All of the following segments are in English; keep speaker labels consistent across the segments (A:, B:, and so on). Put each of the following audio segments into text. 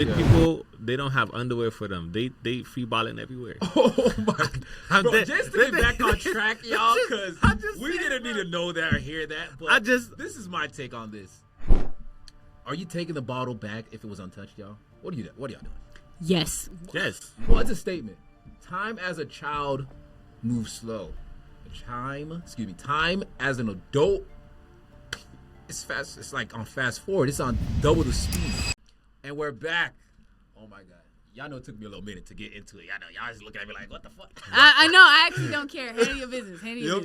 A: People, they don't have underwear for them. They free balling everywhere.
B: Oh my! Bro, just to get back on track, y'all, because we didn't need to know that or hear that. But this is my take on this. Are you taking the bottle back if it was untouched, y'all? What are y'all doing?
C: Yes.
A: Yes.
B: Well, it's a statement. Time as a child moves slow. Time as an adult, it's fast. It's like on fast forward. It's on double the speed. And we're back. Oh my God. Y'all know it took me a little minute to get into it. Y'all just looking at me like, what the fuck?
C: I know. I actually don't care. Handle your business.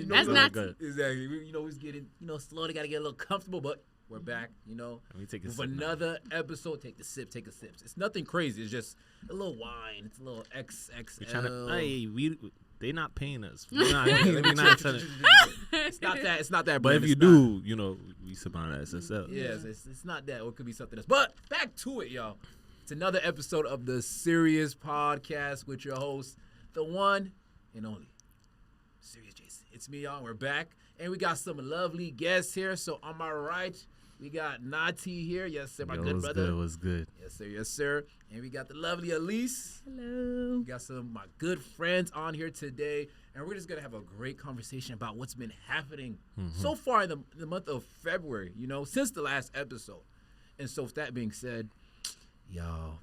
C: That's not
A: good.
B: Exactly. We getting, slowly got to get a little comfortable, but we're back,
A: Let me take a
B: with
A: sip
B: another episode. Take a sip. It's nothing crazy. It's just a little wine. It's a little XXL.
A: They not paying us.
B: It's not that.
A: But if you do, we supply that SSL.
B: Yes, it's not that. Or it could be something else. But back to it, y'all. It's another episode of the Serious Podcast with your host, the one and only Serious Jason. It's me, y'all. We're back. And we got some lovely guests here. So on my right, we got Nati here. Yes, sir, my good brother.
A: It was good.
B: Yes, sir. And we got the lovely Elise.
C: Hello.
B: We got some of my good friends on here today. And we're just going to have a great conversation about what's been happening so far in the month of February, since the last episode. And so with that being said, y'all,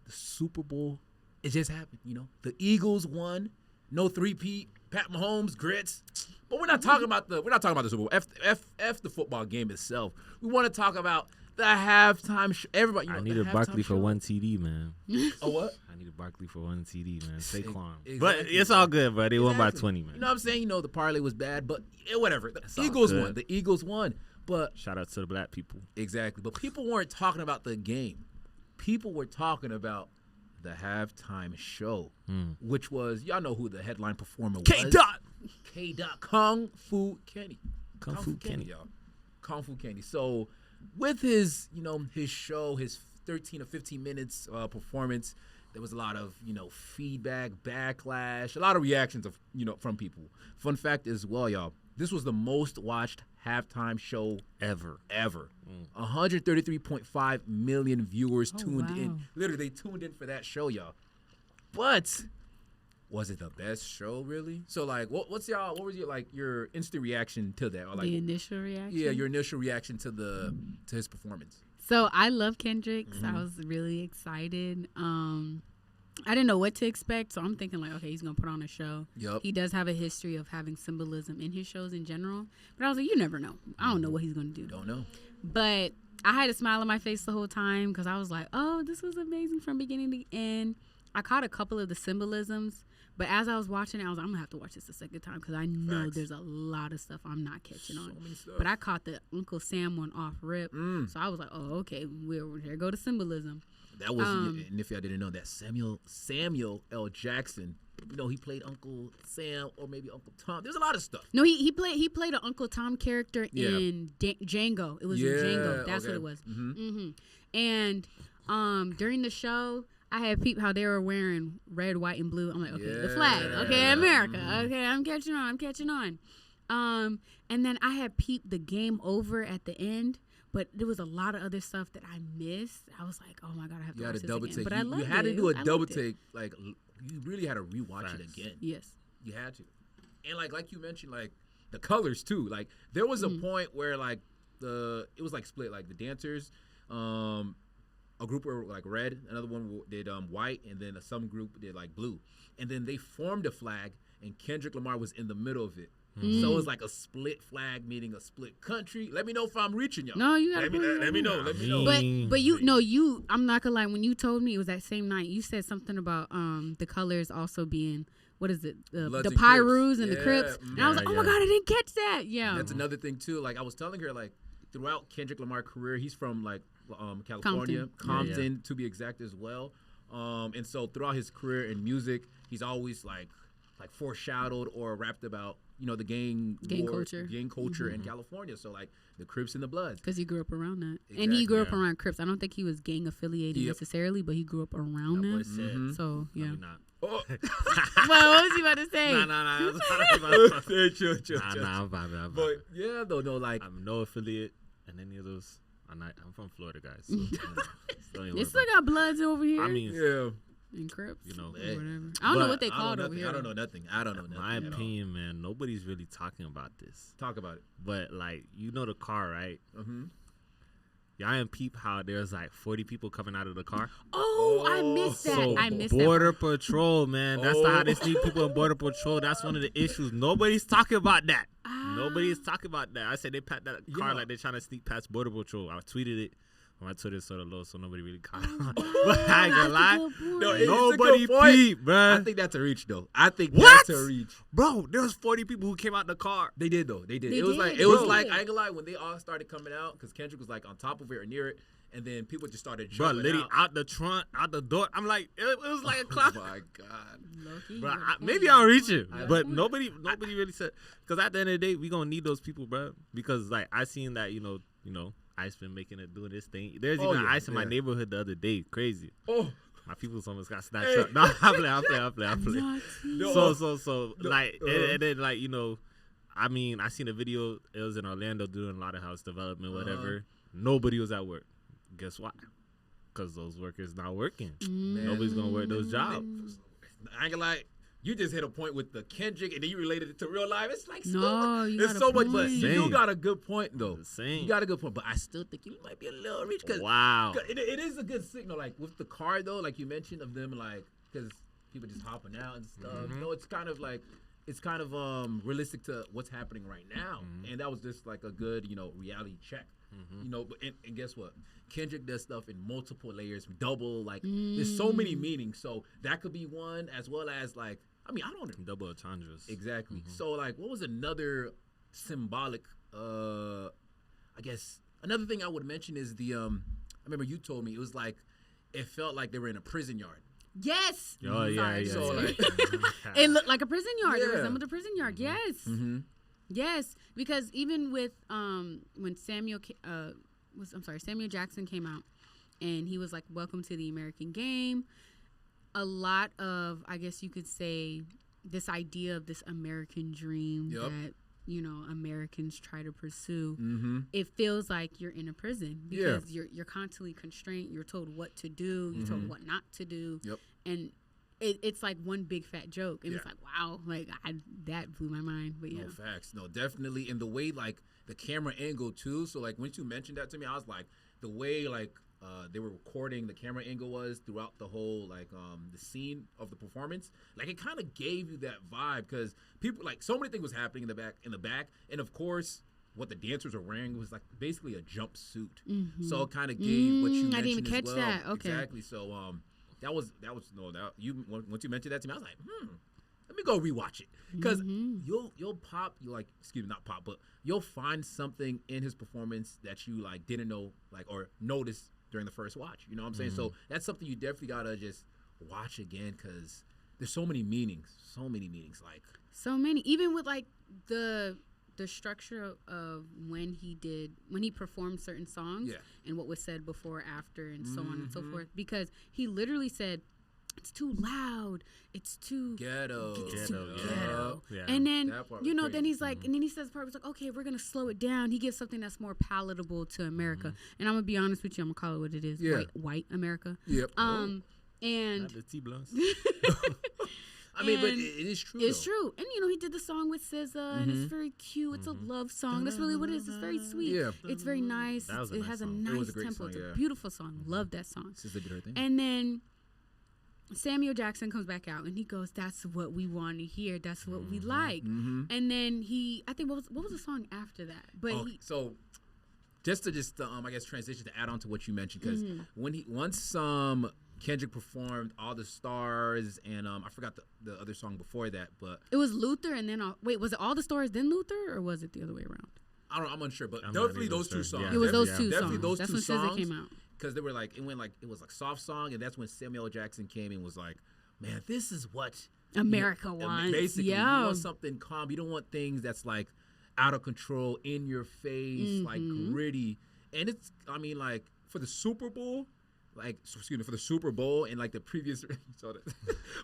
B: the Super Bowl, it just happened, The Eagles won. No three-peat. Pat Mahomes, grits. But we're not talking about the Super Bowl. F the football game itself. We want to talk about the halftime show. Everybody,
A: I needed Barkley for one TD, man.
B: Oh, what?
A: I needed Barkley for one TD, man. Saquon.
B: Exactly.
A: But it's all good, bro. They won by 20, man.
B: You know what I'm saying? The parlay was bad, but whatever. The Eagles won. But
A: shout out to the black people.
B: Exactly. But people weren't talking about the game. People were talking about the halftime show, which was, y'all know who the headline performer was. K-Dot. Kung Fu Kenny.
A: Kung Fu Kenny,
B: y'all. Kung Fu Kenny. So with his, his show, his 13 or 15 minutes performance, there was a lot of, feedback, backlash, a lot of reactions of, from people. Fun fact as well, y'all. This was the most watched halftime show ever. 133.5 million viewers tuned in. Literally, they tuned in for that show, y'all. But was it the best show, really? So, what was your instant reaction to that? Or
C: the initial reaction?
B: Yeah, your initial reaction to his performance.
C: So I love Kendrick, so I was really excited. I didn't know what to expect, so I'm thinking okay, he's gonna put on a show.
B: Yep.
C: He does have a history of having symbolism in his shows in general, but I was like, you never know. I don't know what he's gonna do.
B: Don't know.
C: But I had a smile on my face the whole time because I was like, oh, this was amazing from beginning to end. I caught a couple of the symbolisms, but as I was watching it, I was like, I'm gonna have to watch this a second time because I know there's a lot of stuff I'm not catching on. But I caught the Uncle Sam one off rip, so I was like, oh, okay, here go to symbolism.
B: That was, and if y'all didn't know that, Samuel L. Jackson, he played Uncle Sam or maybe Uncle Tom. There's a lot of stuff.
C: No, he played an Uncle Tom character in Django. It was in Django. That's what it was. And on. During the show, I had peeped how they were wearing red, white, and blue. I'm like, okay, the flag. Okay, America. Okay, I'm catching on. And then I had peeped the game over at the end, but there was a lot of other stuff that I missed. I was like, oh my God, I have to watch this
B: double
C: again.
B: take.
C: But I loved it.
B: You had to do a double take. Like, you really had to rewatch it again.
C: Yes.
B: You had to. And like you mentioned, like the colors too. Like there was a point where it was like split. Like the dancers, a group were like red, another one did white, and then some group did like blue. And then they formed a flag, and Kendrick Lamar was in the middle of it. So it was like a split flag, meaning a split country. Let me know if I'm reaching y'all.
C: No, you gotta
B: let me know.
C: But I'm not gonna lie. When you told me it was that same night, you said something about the colors also being, what is it? The Pyrus and the Crips. And I was like, oh my God, I didn't catch that. Yeah.
B: That's another thing too. Like I was telling her, like throughout Kendrick Lamar's career, he's from California, Compton to be exact as well. And so throughout his career in music, he's always like foreshadowed or rapped about the gang culture in California. So like the Crips and the Bloods,
C: because he grew up around that. Exactly. And he grew up around Crips. I don't think he was gang affiliated necessarily, but he grew up around that. So yeah.
A: No, not.
B: Oh.
C: Well, what was you about to say?
A: I'm fine.
B: But yeah, though, no, like
A: I'm no affiliate in any of those I'm from Florida, guys. So, don't even
C: They
A: worry
C: still
A: about
C: got Bloods over here.
A: I mean,
C: and Crips,
A: you know,
C: or whatever. I don't
A: But
C: know what they called over here.
B: I don't know nothing.
A: my opinion, man, nobody's really talking about this.
B: Talk about it.
A: But like, you know the car, right?
B: Mm-hmm.
A: Y'all ain't peep how there's like 40 people coming out of the car.
C: Oh, I missed that.
A: So
C: I missed
A: Border
C: that.
A: Patrol, man. That's not how they sneak people in Border Patrol. That's one of the issues. Nobody's talking about that. Nobody's talking about that. I said they pat that car like they're trying to sneak past Border Patrol. I tweeted it. My Twitter's sort of low, so nobody really caught it. But I ain't gonna lie. Nobody peep, bruh.
B: I think that's a reach, though. I think
A: What?
B: that's a reach.
A: Bro, there was 40 people who came out the car.
B: They did, though. They did.
C: They
B: It was
C: did.
B: like I ain't gonna lie, when they all started coming out, because Kendrick was like on top of it or near it, and then people just started
A: Bro,
B: jumping
A: literally
B: out.
A: out the trunk, out the door. I'm like, it was like a cloud.
B: Oh my God.
C: Low-key,
A: Bro,
C: you got a point.
A: maybe I'll reach it,
C: You got a
A: but
C: point.
A: nobody really said. Because at the end of the day, we gonna need those people, bro. Because like I seen that, you know, Ice been making it doing this thing. There's even ice in my neighborhood the other day. Crazy.
B: Oh.
A: My people's almost got snatched up. No, I play. So like, and then like, you know, I mean, I seen a video. It was in Orlando doing a lot of house development, whatever. Nobody was at work. Guess why? Because those workers not working. Nobody's gonna work those jobs.
B: I ain't gonna lie. You just hit a point with the Kendrick, and then you related it to real life. It's like so
C: No,
B: much.
C: you
B: There's
C: got a
B: so much, but
C: point.
B: you got a good point though.
A: Same.
B: You got a good point, but I still think you might be a little reach. Cause,
A: Wow.
B: 'cause it is a good signal, like with the car though, like you mentioned of them, like because people just hopping out and stuff. You know, it's kind of realistic to what's happening right now, and that was just like a good, you know, reality check. You know, but and guess what? Kendrick does stuff in multiple layers, double. Like there's so many meanings. So that could be one, as well as like. I mean, I don't know.
A: Double entendres.
B: Exactly. So, like, what was another symbolic, I guess, another thing I would mention is the, I remember you told me, it was like, it felt like they were in a prison yard.
C: Yes.
A: Oh, yeah.
B: So, like,
C: it looked like a prison yard. It
B: Yeah.
C: resembled a prison yard. Yes. Yes. Because even with, when Samuel Jackson came out and he was like, welcome to the American game. A lot of, I guess you could say, this idea of this American dream that, you know, Americans try to pursue. It feels like you're in a prison because you're constantly constrained. You're told what to do. You're told what not to do. And it's like one big fat joke. And it's like, wow, like that blew my mind. But
B: No, facts. No, definitely. And the way, like, the camera angle, too. So, like, once you mentioned that to me, I was like, the way, like, they were recording, the camera angle was throughout the whole, like, the scene of the performance. Like, it kind of gave you that vibe because people, like, so many things was happening in the back. And, of course, what the dancers were wearing was, like, basically a jumpsuit. So it kind of gave what you mentioned
C: I didn't even
B: as
C: catch
B: well.
C: that. Okay.
B: Exactly. So, once you mentioned that to me, I was like, let me go rewatch it. Because you'll pop, not pop, but you'll find something in his performance that you, like, didn't know, like, or noticed during the first watch. You know what I'm saying? So that's something you definitely gotta just watch again because there's so many meanings. Like
C: so many. Even with like the structure of when he performed certain songs and what was said before, after, and so on and so forth. Because he literally said, it's too loud. It's too
B: ghetto.
C: It's too ghetto.
A: Yeah.
C: And then,
B: you
C: know, then he's like, and then he says part was like, okay, we're going to slow it down. He gives something that's more palatable to America. And I'm going to be honest with you. I'm going to call it what it is.
B: Yeah.
C: White America.
B: Yep.
C: And
A: Not the T-Blunts.
B: I mean, but it is true.
C: It's true. And, you know, he did the song with SZA, and it's very cute. It's a love song. That's really what it is. It's very sweet.
B: Yeah.
C: It's very nice. It has a nice
B: was a great
C: tempo.
B: song,
C: It's
B: yeah.
C: a beautiful song. Love that song.
B: SZA did her thing.
C: And then Samuel Jackson comes back out and he goes, "That's what we want to hear. That's what we like." And then I think what was the song after that? But
B: so just I guess transition to add on to what you mentioned because once Kendrick performed All the Stars and I forgot the other song before that, but
C: it was Luther and then was it All the Stars then Luther or was it the other way around?
B: I'm unsure, but definitely those two songs.
C: It was those two
B: definitely
C: songs.
B: Those
C: that's
B: two
C: when
B: songs
C: SZA came out.
B: because they were like it was like soft song, and that's when Samuel Jackson came and was like, "Man, this is what
C: America wants."
B: Basically,
C: you
B: want something calm. You don't want things that's like out of control, in your face, like gritty. And it's, I mean, like for the Super Bowl. For the Super Bowl and like the previous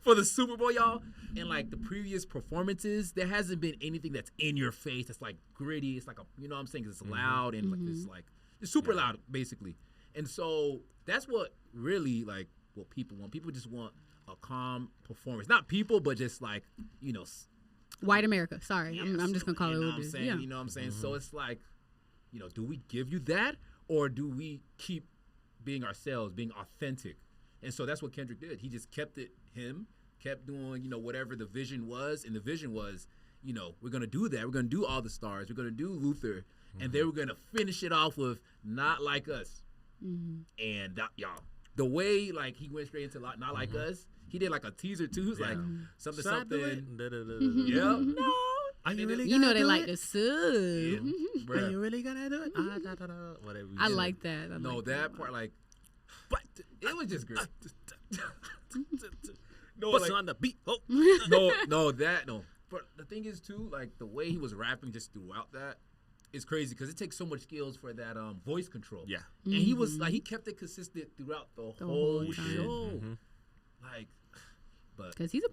B: for the Super Bowl, y'all, and like the previous performances, there hasn't been anything that's in your face that's like gritty. It's like you know what I'm saying? 'Cause it's loud and like this like It's super loud, basically. And so that's what really like what people want. People just want a calm performance. Not people, but just like, you know,
C: white America. Sorry,
B: yeah,
C: I'm just gonna call it what it is. Yeah.
B: You know what I'm saying? So it's like, you know, do we give you that, or do we keep being ourselves, being authentic? And so that's what Kendrick did. He just kept it him, kept doing, you know, whatever the vision was. And the vision was, you know, we're going to do that. We're going to do All the Stars. We're going to do Luther. And then we're going to finish it off with Not Like Us. And y'all, the way, like, he went straight into Not Like Us, he did, like, a teaser, too. He was like, something. Yeah. No.
A: Are you really
C: you know they like to sue.
A: Yeah. Are you really gonna do it? Whatever.
C: I like that.
B: No,
C: like
B: that part, like, but it was just great. No,
A: What's
B: like,
A: on the beat? Oh.
B: no. But the thing is, too, like, the way he was rapping just throughout that is crazy because it takes so much skills for that voice control.
A: Yeah.
B: And he was, like, he kept it consistent throughout the whole show. Like, but
C: because he's a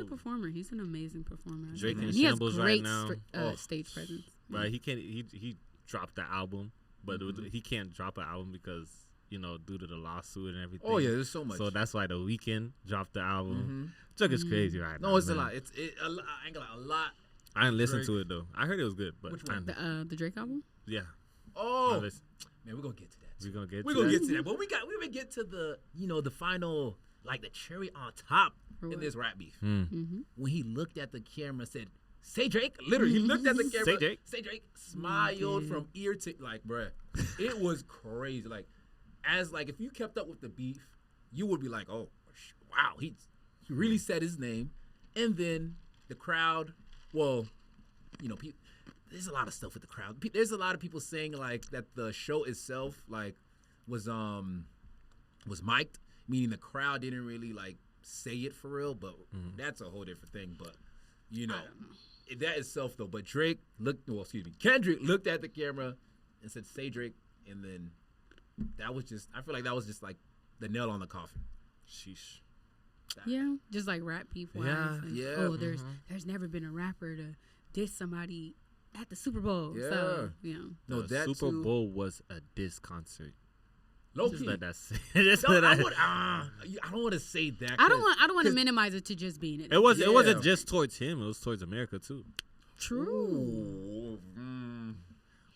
C: performer. He's an amazing performer.
A: Drake in
C: he has
A: shambles
C: great
A: right now.
C: stage presence.
A: Right. He can't. He dropped the album, but he can't drop an album because, you know, due to the lawsuit and everything.
B: Oh yeah, there's so much.
A: So that's why The Weeknd dropped the album. Drake is crazy right now.
B: No, it's
A: man.
B: a lot. I ain't gonna lie, a lot.
A: I didn't listen to it though. I heard it was good, but
B: which one?
C: The Drake album.
A: Yeah.
B: Oh man, we're gonna get to that.
A: We're gonna get to that.
B: But we didn't get to the, you know, the final, like, the cherry on top in this rap beef. When he looked at the camera and said, "Say Drake," literally, he looked at the camera. Say Drake. Smiled from ear to, like, bruh. It was crazy. Like, as, like, if you kept up with the beef, you would be like, oh, wow, he really said his name. And then the crowd, well, you know, there's a lot of stuff with the crowd. There's a lot of people saying, like, that the show itself, like, was mic'd, meaning the crowd didn't really, like, say it for real, but that's a whole different thing. But, you know, that itself, though. But Kendrick looked at the camera and said, "Say Drake," and then that was just, I feel like that was just, like, the nail on the coffin.
A: Sheesh.
C: Yeah, just like rap people.
A: Yeah.
C: Like, oh, there's never been a rapper to diss somebody at the Super Bowl.
B: Yeah.
C: So, you know.
B: No,
A: the
B: that
A: Super Bowl was a diss concert.
B: Low
A: Just
B: key.
A: let that say.
B: I don't want to say that.
C: I don't want to minimize it to just being it.
A: It wasn't just towards him. It was towards America too.
C: True.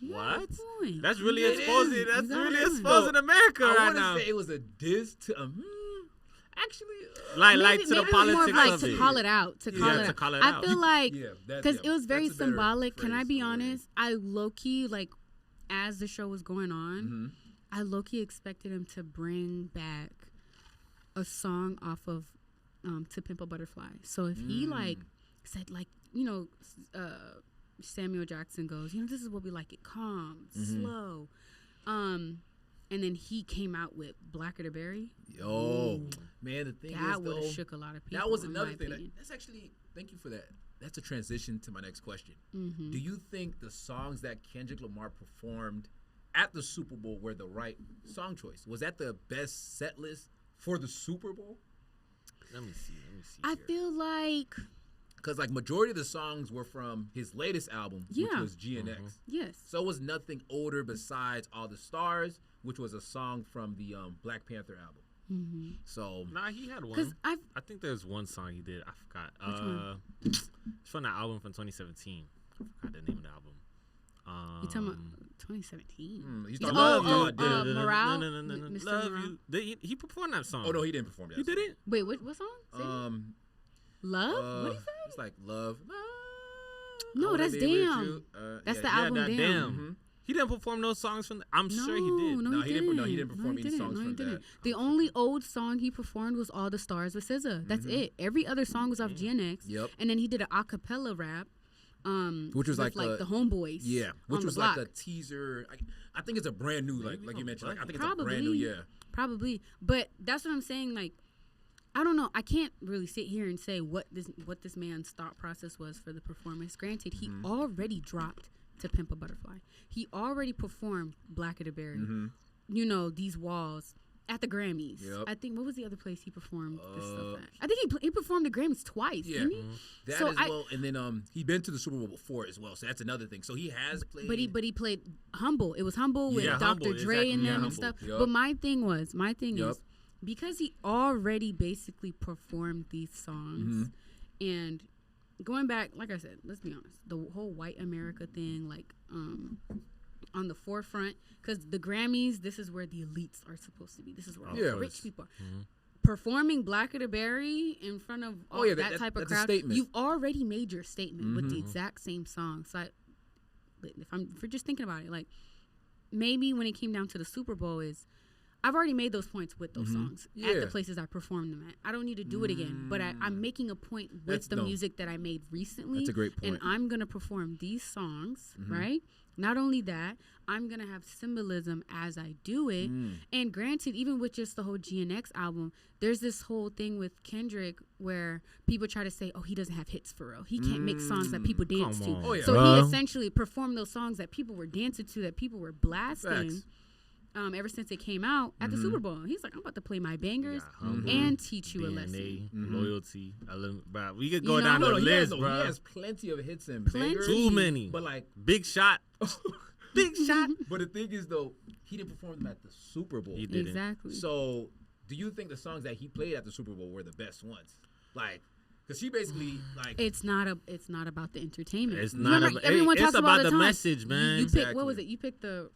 A: What?
C: Point.
A: That's really
B: It
A: exposing.
B: is.
A: That's
C: You got
A: really
C: it.
A: exposing America
B: I
A: right
B: want
A: now.
B: to say it was a diss to actually.
A: Like to the
C: maybe more of
A: politics
C: like
A: of
C: to
A: it.
C: call it out. To call it out. I feel like because it was very symbolic. Can I be honest? I low key, like, as the show was going on, I low key expected him to bring back a song off of "To Pimp a Butterfly." So if he like said, like, you know, Samuel Jackson goes, you know, this is what we like it calm, slow, and then he came out with "Blacker the Berry."
B: Yo, man, the thing
C: that
B: is,
C: would have
B: though,
C: shook a lot of people.
B: that was
C: in
B: another
C: my
B: thing.
C: opinion.
B: That's actually, thank you for that. That's a transition to my next question. Do you think the songs that Kendrick Lamar performed at the Super Bowl were the right song choice? Was that the best set list for the Super Bowl?
A: Let me see.
C: I feel like
B: Because, like, majority of the songs were from his latest album, which was GNX.
C: yes.
B: So it was nothing older besides All the Stars, which was a song from the Black Panther album. So
A: Nah, he had one.
C: 'Cause
A: I think there's one song he did. I forgot.
C: Which one?
A: It's from the album from 2017. I forgot the name of the album.
C: You talking about 2017?
B: he's
C: Oh,
B: talking about
C: Morale?
A: No.
C: Mr.
A: Love
C: Morale?
A: You. He performed that song.
B: Oh no, he didn't perform that.
A: He didn't.
C: Wait, what song? Say it. Love? What is that?
B: It's like Love.
C: No, that's Damn. That's the album
A: that
C: Damn.
A: He didn't perform those songs from. I'm sure he did.
C: No, he didn't.
B: he didn't perform any songs from that.
C: The only old song he performed was All the Stars with SZA. That's it. Every other song was off GNX.
B: Yep.
C: And then he did an a cappella rap.
B: Which was
C: with,
B: like
C: the Homeboys.
B: Yeah, which
C: on
B: was
C: the
B: like
C: block.
B: a teaser. I think it's a brand new, like you mentioned. Like, I think it's a
C: Probably.
B: brand new. Yeah.
C: Probably. But that's what I'm saying. Like, I don't know. I can't really sit here and say what this man's thought process was for the performance. Granted, he already dropped To Pimp a Butterfly. He already performed Blacker the Berry. You know, These Walls. at the Grammys.
B: Yep.
C: I think, what was the other place he performed this stuff at? I think he performed the Grammys twice, didn't he?
B: That as well. And then he's been to the Super Bowl before as well, so that's another thing. So he has played.
C: But he played Humble. It was Humble with Dr. Dre and them and stuff. Yep. But my thing is, because he already basically performed these songs, and going back, like I said, let's be honest, the whole white America thing, like, on the forefront, because the Grammys, this is where the elites are supposed to be. This is where all the rich people are. Performing Black of the Berry in front of that type of crowd, you've already made your statement with the exact same song. So if we're just thinking about it, like, maybe when it came down to the Super Bowl, I've already made those points with those songs at the places I performed them at. I don't need to do it again, but I'm making a point with the music that I made recently.
B: That's a great point.
C: And I'm going to perform these songs, right? Not only that, I'm going to have symbolism as I do it. And granted, even with just the whole GNX album, there's this whole thing with Kendrick where people try to say, oh, he doesn't have hits for real. He can't make songs that people dance to.
B: Oh, yeah.
C: So he essentially performed those songs that people were dancing to, that people were blasting.
B: Facts.
C: Ever since it came out at the Super Bowl. He's like, I'm about to play my bangers and teach you a lesson.
A: Loyalty. Bro, we could go down the list, bro.
B: He has plenty of hits and bangers.
A: Too many.
B: But like
A: Big Shot. Big Shot.
B: But the thing is, though, he didn't perform them at the Super Bowl.
A: He didn't.
C: Exactly.
B: So, do you think the songs that he played at the Super Bowl were the best ones? Like, because he basically like
C: it's not about the entertainment.
A: It's not.
C: Everyone talks
A: about
C: the
A: the message, man.
C: You picked, what was it? You picked the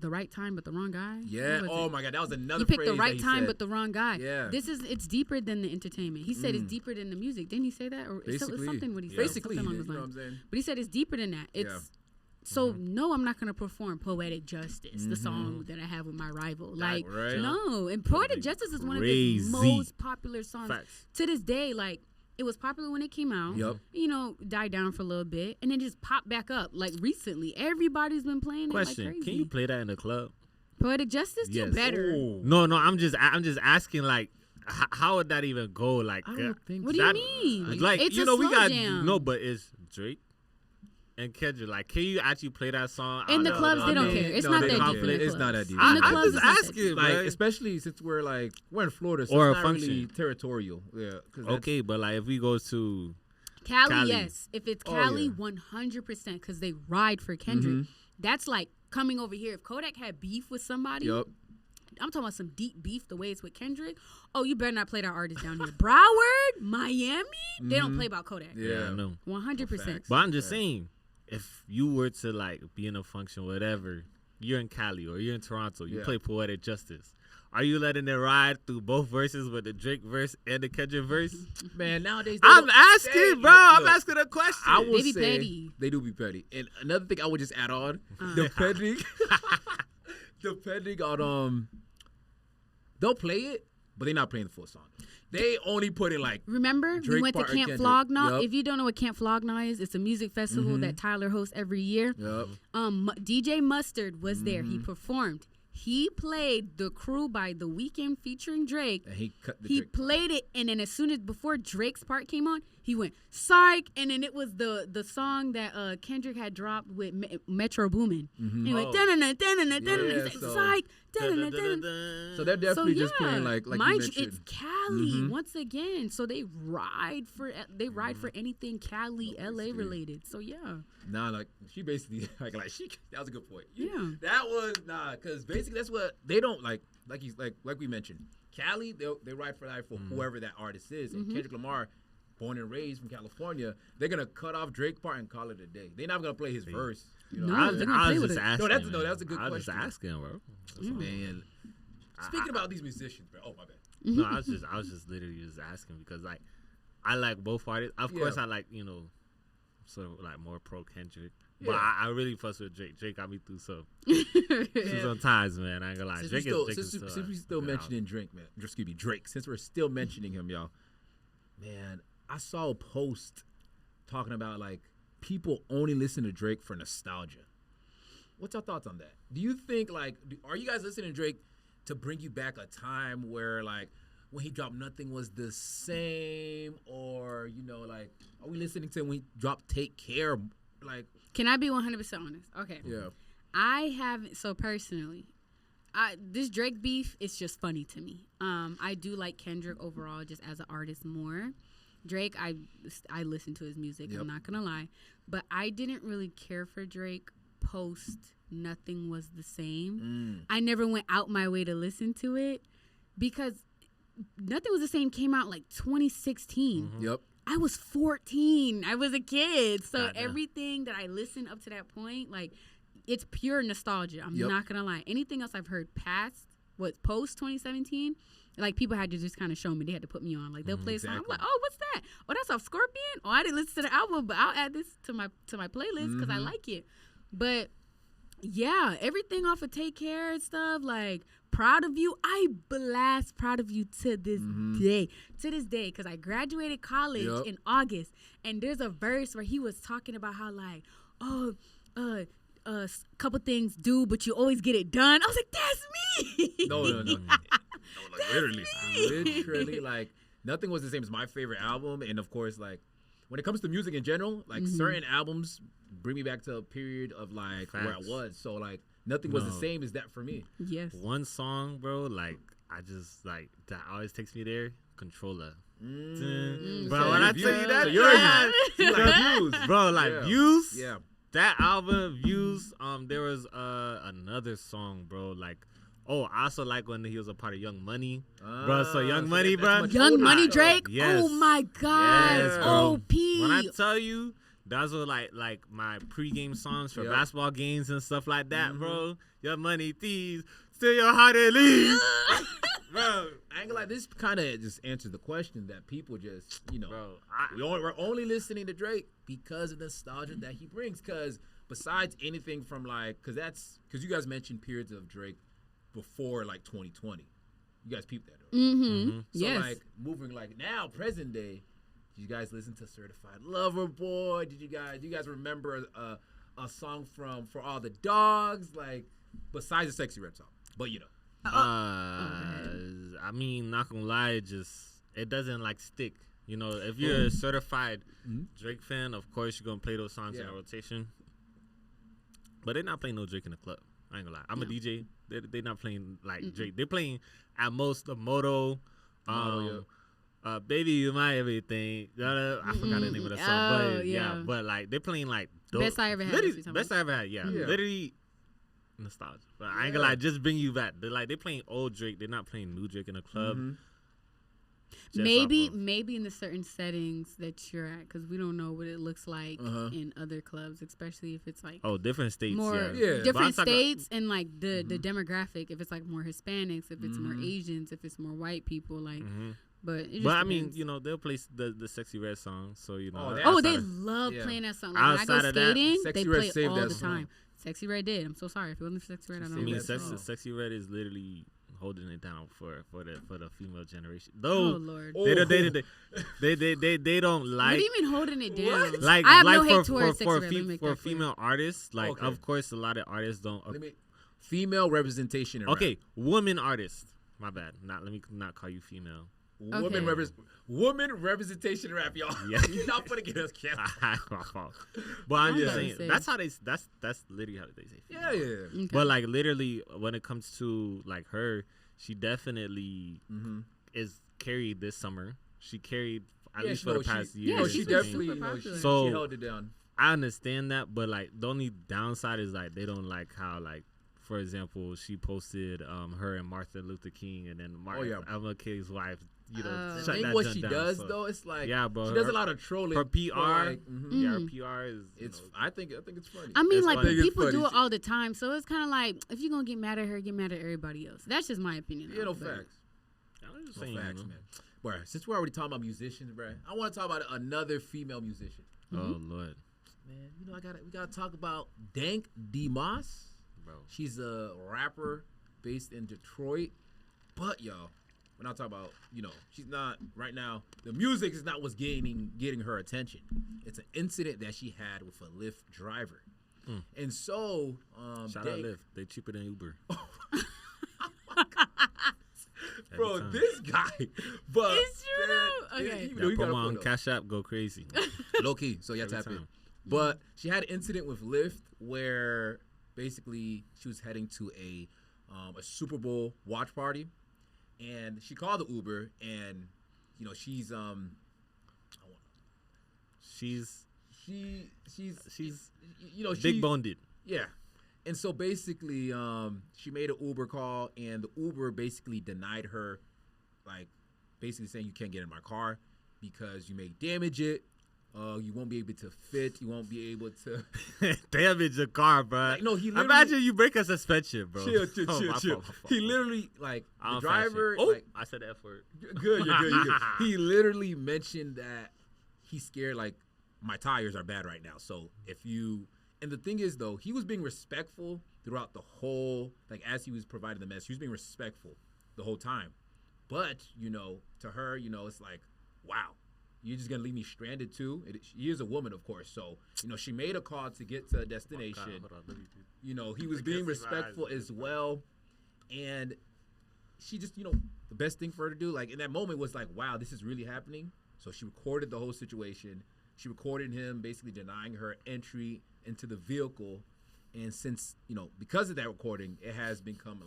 C: right time, but the wrong guy.
B: Yeah. Oh my God, that was another.
C: You picked the right time, but the wrong guy.
B: Yeah.
C: It's deeper than the entertainment. He said it's deeper than the music. Didn't he say that? Or
B: basically,
C: something what he said.
B: Basically,
C: something along those lines. But he said it's deeper than that. It's so no, I'm not gonna perform Poetic Justice, the song that I have with my rival. Like no, and Poetic Justice is one of his most popular songs to this day. Like. It was popular when it came out. You know, died down for a little bit, and then just popped back up. Like recently, everybody's been playing it like crazy.
A: Can you play that in the club?
C: Poetic Justice, you better.
A: Ooh. No, I'm just asking. Like, how would that even go? Like,
B: I don't think
C: what do you mean?
A: Like,
C: it's
A: you know, we got
C: jam.
A: but it's Drake and Kendrick. Like, can you actually play that song
C: in the clubs? They don't care. It's not that deep.
B: It's not that deep.
A: I'm just asking,
B: like, especially since we're in Florida, so
A: or
B: it's
A: a
B: not
A: function.
B: really territorial. Yeah.
A: Okay, but like if we go to
C: Cali, yes. If it's Cali, 100%, because they ride for Kendrick. That's like coming over here. If Kodak had beef with somebody. I'm talking about some deep beef, the way it's with Kendrick. Oh, you better not play that artist down here. Broward, Miami, they don't play about Kodak.
A: Yeah, I know.
C: 100%.
A: But I'm just saying, if you were to like be in a function, whatever, you're in Cali or you're in Toronto, you play Poetic Justice. Are you letting it ride through both verses with the Drake verse and the Kendrick verse?
B: Man, nowadays
A: I'm asking, bro. I'm asking a question.
B: I will
C: say
B: petty. They do be petty. And another thing I would just add on, depending on they'll play it, but they're not playing the full song. They only put it like.
C: Remember,
B: Drake
C: we went to
B: part
C: Camp
B: Kendrick.
C: Flog-Gnaw. If you don't know what Camp Flog-Gnaw is, it's a music festival that Tyler hosts every year. DJ Mustard was there. He performed. He played The Crew by The Weeknd featuring Drake.
B: And he cut the
C: He
B: Drake.
C: played it, and then before Drake's part came on, he went, psych, and then it was the song that Kendrick had dropped with Metro Boomin. And he went, da-na-na-na-na-na-na, psych, da-na-na-na-na.
B: So they're definitely just playing like you mentioned.
C: It's Cali once again. So they ride for anything Cali, LA related. So yeah.
B: Nah, like she basically that was a good point.
C: Yeah.
B: That was because basically that's what they don't like we mentioned. Cali, they ride for whoever that artist is, and Kendrick Lamar, born and raised from California, they're gonna cut off Drake part and call it a day. They're not gonna play his verse. You know?
C: No, they're gonna play with it.
A: Asking,
B: that's a good question.
A: I was just asking, bro.
B: Man, speaking about these musicians, bro. Oh my bad.
A: No, I was just literally just asking because like I like both artists. Of course, I like sort of like more pro Kendrick. But I really fuss with Drake. Drake got me through some times, man. I ain't gonna lie.
B: Since we're still mentioning Drake, man. Excuse me, Drake. Since we're still mentioning him, y'all. Man, I saw a post talking about like people only listen to Drake for nostalgia. What's your thoughts on that? Do you think are you guys listening to Drake to bring you back a time where like when he dropped Nothing Was the Same, or are we listening to when he dropped Take Care? Like,
C: can I be 100% honest? Okay.
B: Yeah.
C: I haven't. So personally, this Drake beef is just funny to me. I do like Kendrick overall, just as an artist more. Drake, I listen to his music. Yep. I'm not gonna lie, but I didn't really care for Drake post Nothing Was the Same. I never went out my way to listen to it because Nothing Was the Same came out like 2016.
B: Yep.
C: I was 14. I was a kid, so everything that I listened up to that point, like, it's pure nostalgia. I'm not gonna lie. Anything else I've heard post 2017. Like, people had to just kind of show me. They had to put me on. Like, they'll play a song. I'm like, oh, what's that? Oh, that's off Scorpion? Oh, I didn't listen to the album, but I'll add this to my playlist because I like it. But, yeah, everything off of Take Care and stuff, like, Proud of You. I blast Proud of You to this day. To this day, because I graduated college in August. And there's a verse where he was talking about how, like, a couple things do, but you always get it done. I was like, that's me.
B: No, like, literally, like, Nothing Was the Same as my favorite album. And of course, like, when it comes to music in general, like, certain albums bring me back to a period of, like, where I was. So, like, Nothing Was the Same as that for me.
C: Yes.
A: One song, bro, like, I just, like, that always takes me there. Controller. Bro, when I tell you that,
B: so you're like Views.
A: Bro, like, Views.
B: Yeah.
A: That album, Views, there was another song, bro, like, I also like when he was a part of Young Money. Bro, so Young Money, bro.
C: Young Money Drake?
A: Yes.
C: Oh, my God.
A: Yes,
C: OP.
A: When I tell you, those were like my pregame songs for basketball games and stuff like that, bro. Young Money, thieves, still your heart and leave. Bro,
B: I ain't gonna lie, this kind of just answers the question that people just, bro, we're only listening to Drake because of the nostalgia that he brings. Because besides anything from, like, because you guys mentioned periods of Drake before, like, 2020. You guys peeped that, right? So,
C: yes.
B: like, moving, like, now, present day, did you guys listen to Certified Lover Boy? Do you guys remember a song from For All the Dogs? Like, besides the Sexy Red song. But,
A: I mean, not gonna lie, it doesn't, like, stick. If you're a certified Drake fan, of course you're gonna play those songs in a rotation. But they're not playing no Drake in the club. I ain't gonna lie. I'm a DJ. They're not playing like Drake. They're playing at most the Moto, Baby You My Everything. I forgot the name of the song, but but like they're playing like
C: Best I Ever Had.
A: Best I Ever Had. Yeah, literally nostalgia. But I ain't gonna lie, just bring you back. They're playing old Drake. They're not playing new Drake in the club.
C: Maybe in the certain settings that you're at, because we don't know what it looks like in other clubs, especially if it's like
A: different states,
C: more different states and like the demographic. If it's like more Hispanics, if it's more Asians, if it's more white people, like. But I
A: mean, they'll play the Sexy Red song, so
C: they love playing that song. Like, when I go skating, they play it all the time. Sexy Red did. I'm so sorry if it wasn't for Sexy Red. I don't know.
A: Sexy Red is literally holding it down for the female generation.
C: Though, oh Lord,
A: they don't like.
C: What do you mean holding it down?
A: What? Like,
C: I have
A: like
C: no hate towards Sexy Red.
A: For female artists, like of course a lot of artists don't.
B: Female representation. In rap.
A: Woman artists. My bad. Let me not call you female.
B: Woman representation in rap, y'all. Yeah. You're not putting it as canceled.
A: My fault. But I'm just saying that's literally how they say female.
B: Yeah.
A: Okay. But like literally when it comes to like her, she definitely is carried this summer. She carried at least for the past year.
B: Yeah, she definitely she held it down.
A: I understand that, but like the only downside is like they don't like how like, for example, she posted her and Martin Luther King and then MLK's wife. Shut that
B: what she down, does though, it's like
A: bro,
B: she does a lot of trolling.
A: Her PR, her PR is.
B: I think it's funny.
C: I mean, like people do it all the time, so it's kind of like if you're gonna get mad at her, get mad at everybody else. That's just my opinion.
B: Yeah, no facts.
A: I'm just saying,
B: facts, man. Bro, since we're already talking about musicians, bro, I want to talk about another female musician.
A: Oh Lord,
B: man, we gotta talk about Dank Demoss. Bro, she's a rapper based in Detroit, but y'all. When I talk about, she's not right now. The music is not what's getting her attention. It's an incident that she had with a Lyft driver, and so
A: shout out Lyft. They cheaper than Uber.
B: Bro, this guy. But
C: it's true. Okay,
A: you got on Cash App, go crazy.
B: Low key, so you have to tap in. But she had an incident with Lyft where basically she was heading to a a Superbowl watch party, and she called the Uber, and she's
A: big boned.
B: Yeah. And so basically, she made an Uber call, and the Uber basically denied her, like, basically saying you can't get in my car because you may damage it. You won't be able to fit. You won't be able to
A: damage your car, bro.
B: Like, no, he
A: imagine you break a suspension, bro.
B: Chill. He literally, like, the driver.
A: Oh,
B: like,
A: I said F word.
B: Good, you're good. He literally mentioned that he's scared, like, my tires are bad right now. So if you. And the thing is, though, he was being respectful throughout the whole, like, as he was providing the message, he was being respectful the whole time. But, to her, it's like, wow, you're just going to leave me stranded, too? She is a woman, of course. So, she made a call to get to a destination. He was being respectful as well. And she just, the best thing for her to do, like, in that moment was like, wow, this is really happening. So she recorded the whole situation. She recorded him basically denying her entry into the vehicle, and since because of that recording, it has become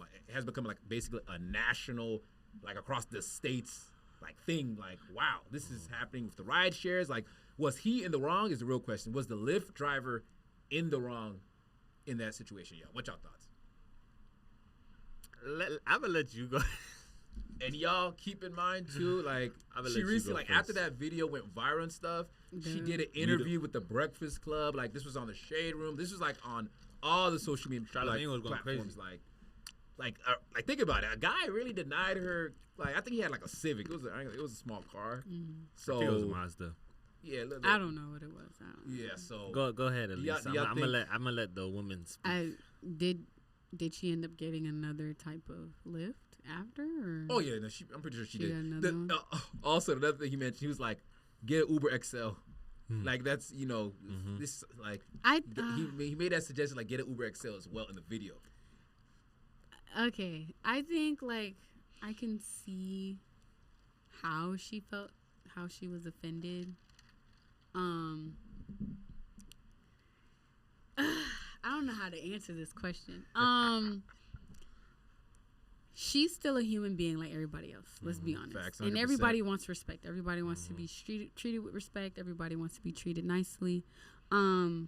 B: like basically a national, like, across the states, like, thing. Like, wow, this is happening with the Rideshares. Like, was he in the wrong? Is the real question. Was the Lyft driver in the wrong in that situation? Yeah, what y'all thoughts?
A: I'm gonna let you go.
B: And y'all keep in mind too, like, she recently, like, after that video went viral and stuff, she did an interview with the Breakfast Club. Like, this was on the Shade Room. This was, like, on all the social media platforms. Like, think about it. A guy really denied her. Like, I think he had, like, a Civic. It was a small car.
A: Mm-hmm.
B: So
A: I think it was a Mazda.
B: Yeah,
C: I don't know what it was.
B: Yeah, so
A: go ahead, Elise. I'm gonna let the woman speak.
C: Did she end up getting another type of Lyft after? Or?
B: Oh yeah, no, I'm pretty sure she did.
C: Got another one?
B: Also, another thing he mentioned, he was like, "Get an Uber XL." Like, that's this, like, he made that suggestion, like, get an Uber XL as well in the video.
C: Okay, I think, like, I can see how she felt, how she was offended. I don't know how to answer this question. She's still a human being like everybody else. Let's be honest.
B: Facts,
C: and everybody wants respect. Everybody wants to be treated with respect. Everybody wants to be treated nicely. I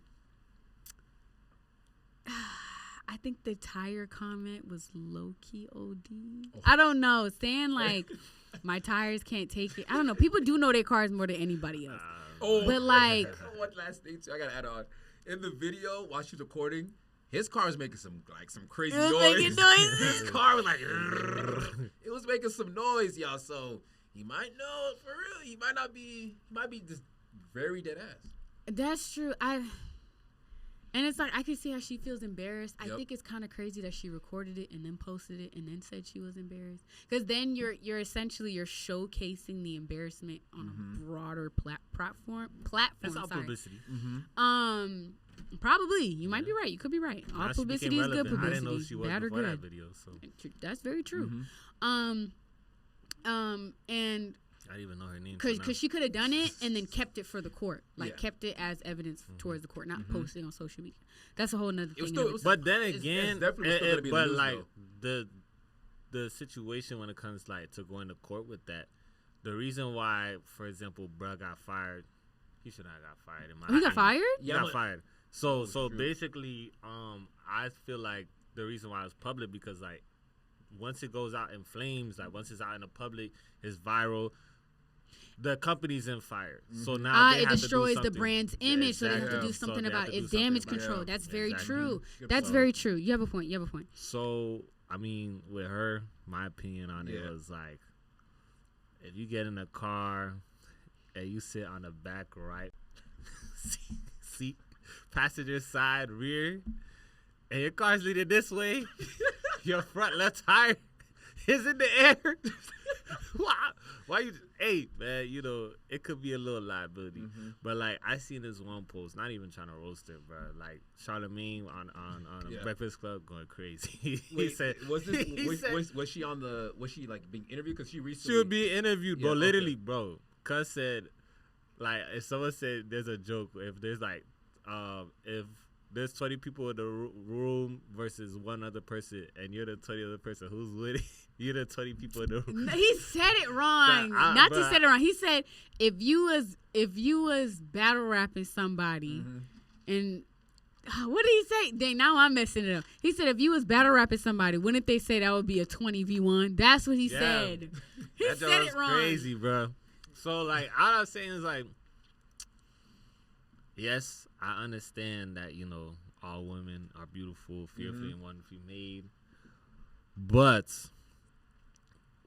C: think the tire comment was low-key OD. I don't know. Saying, like, my tires can't take it. I don't know. People do know their cars more than anybody else. But, like...
B: One last thing, too. I got to add on. In the video, while she's recording, his car was making some crazy noise. His car was like... It was making some noise, y'all. So, he might know, for real. He might be just very dead ass.
C: That's true. And it's like, I can see how she feels embarrassed. I think it's kind of crazy that she recorded it and then posted it and then said she was embarrassed. Because then you're essentially showcasing the embarrassment on a broader platform.
A: That's all publicity.
C: Probably. You might be right. You could be right. All publicity is good publicity.
A: I didn't know she was
C: bad or
A: before
C: good.
A: that video. So.
C: That's very true. And...
A: I didn't even know her name.
C: Because she could have done it and then kept it for the court. Like, kept it as evidence towards the court, not posting on social media. That's a whole nother thing.
A: But then again,
B: the
A: the situation when it comes, like, to going to court with that, the reason why, for example, bruh got fired, he should not have got fired.
C: He got fired?
A: Yeah, he got fired. So basically, I feel like the reason why it was public, because, like, once it goes out in flames, like, once it's out in the public, it's viral. The company's in fire, so now
C: it destroys the brand's image, so they have to do something about it. It's damage control. That's very true. That's very true. You have a point.
A: So, I mean, with her, my opinion on it was like, if you get in a car and you sit on the back right seat, passenger side, rear, and your car's leading this way, your front left tire is in the air. Why you? Hey, man, it could be a little liability. But, like, I seen this one post, not even trying to roast her, bro. Like, Charlamagne on a Breakfast Club going crazy. He said, was
B: she like being interviewed? Because she recently.
A: She would be interviewed, bro. Literally, bro. Cuz said, like, if someone said there's a joke, if there's, like, if there's 20 people in the room versus one other person, and you're the 20 other person who's winning. You're the 20 people in the room.
C: He said it wrong. Not to say it wrong. He said if you was battle rapping somebody, and what did he say? Dang, now I'm messing it up. He said if you was battle rapping somebody, wouldn't they say that would be a 20v1? That's what he said. He said it wrong.
A: Crazy, bro. So like, all I'm saying is like, yes, I understand that, you know, all women are beautiful, fearfully and wonderfully made, but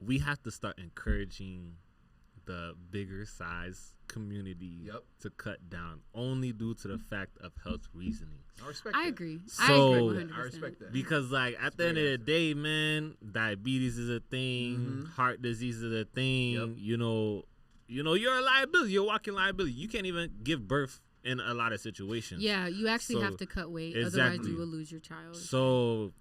A: we have to start encouraging the bigger size community to cut down, only due to the fact of health reasoning.
B: I
C: agree.
A: So
B: I respect that
A: because like at the end of the day, man, diabetes is a thing, heart disease is a thing. You know, you're a liability. You're a walking liability. You can't even give birth in a lot of situations.
C: Yeah, you actually have to cut weight, otherwise you will lose your child.
A: So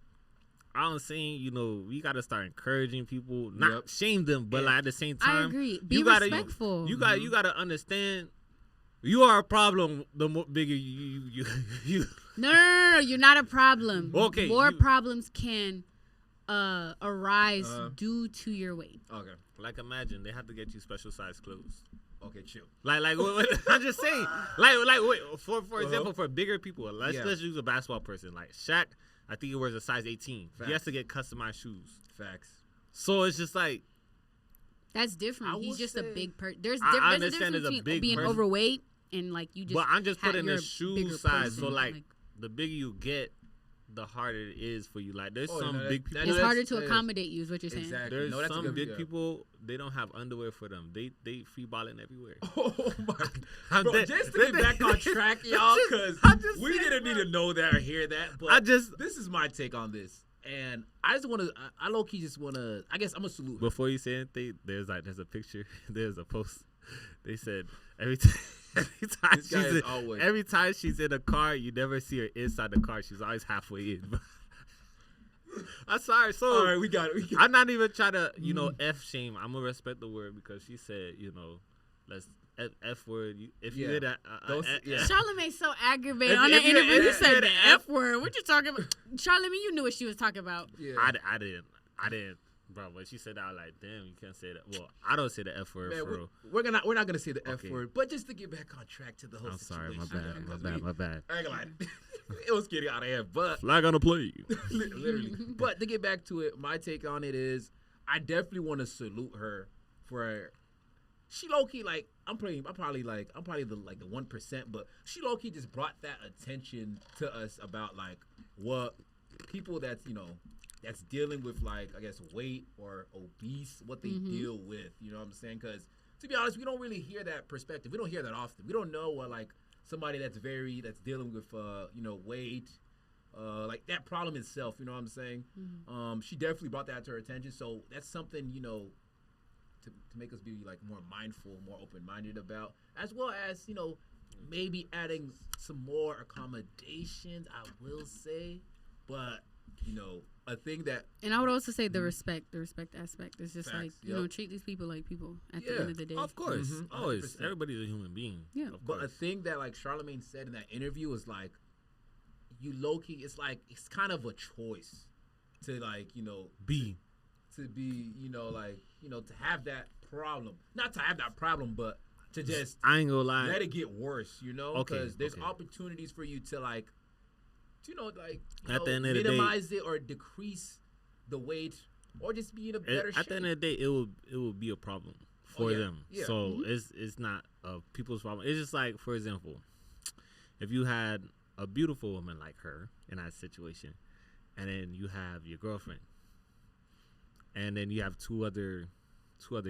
A: I'm saying, you know, we got to start encouraging people, not shame them, but like at the same time,
C: I agree. Be respectful.
A: You got to understand, you are a problem. The more bigger you.
C: No, you're not a problem.
A: Okay,
C: more problems can arise due to your weight.
B: Okay.
A: Like imagine they have to get you special size clothes.
B: Okay, chill.
A: Like I'm just saying. Like wait, for example, for bigger people, let's use a basketball person like Shaq. I think he wears a size 18. Facts. He has to get customized shoes.
B: Facts.
A: So it's just like,
C: that's different. He's just a big person. There's
A: I
C: a difference between
A: big
C: being
A: person.
C: Overweight and like you just.
A: But I'm just putting the shoe size.
C: Person.
A: So like the bigger you get, the harder it is for you. Like there's big people.
C: It's harder to accommodate you, is what you're saying.
B: Exactly.
A: There's some big people. They don't have underwear for them. They free balling everywhere.
B: Oh my! Bro, just to get back on track, y'all, because we didn't need to know that or hear that. But this is my take on this, and I just want to. I low key just want to. I guess I'm gonna salute.
A: Before you say anything, there's a picture. There's a post. They said every time she's in a car, you never see her inside the car. She's always halfway in. I'm sorry. So
B: all right, we got it.
A: I'm not even trying to, F shame. I'm gonna respect the word because she said, let's F word. If you hear that,
C: Charlamagne's so aggravated on the interview. You said the F word. What you talking about, Charlamagne? You knew what she was talking about.
A: Yeah. I didn't. Bro, when she said that, I was like, damn, you can't say that. Well, I don't say the F word, for real.
B: We're not gonna say the F word, but just to get back on track to the whole situation.
A: I'm sorry, my bad.
B: I ain't gonna lie. It was getting out of hand, but
A: flag on the play.
B: Literally. But to get back to it, my take on it is, I definitely want to salute her for. She low key like I'm probably the 1%, but she low key just brought that attention to us about like what people that's dealing with like I guess weight or obese, what they deal with. You know what I'm saying? Because to be honest, we don't really hear that perspective. We don't hear that often. We don't know what like somebody that's dealing with weight, like that problem itself. You know what I'm saying? She definitely brought that to her attention. So that's something to make us be like more mindful, more open-minded about, as well as maybe adding some more accommodations. I will say, but a thing that,
C: and I would also say the respect aspect is just facts, like treat these people like people at the end of the day.
A: Of course, always. Everybody's a human being.
C: Yeah,
B: but a thing that like Charlamagne said in that interview is like, you low key, it's like it's kind of a choice to like
A: be
B: to have that problem, not to have that problem, but to just
A: I ain't gonna lie,
B: let it get worse, because there's opportunities for you to like.
A: At the end of the day,
B: minimize it or decrease the weight, or just be in a better shape.
A: At the end of the day, it will be a problem for them. Yeah. So it's not people's problem. It's just like, for example, if you had a beautiful woman like her in that situation, and then you have your girlfriend, and then you have two other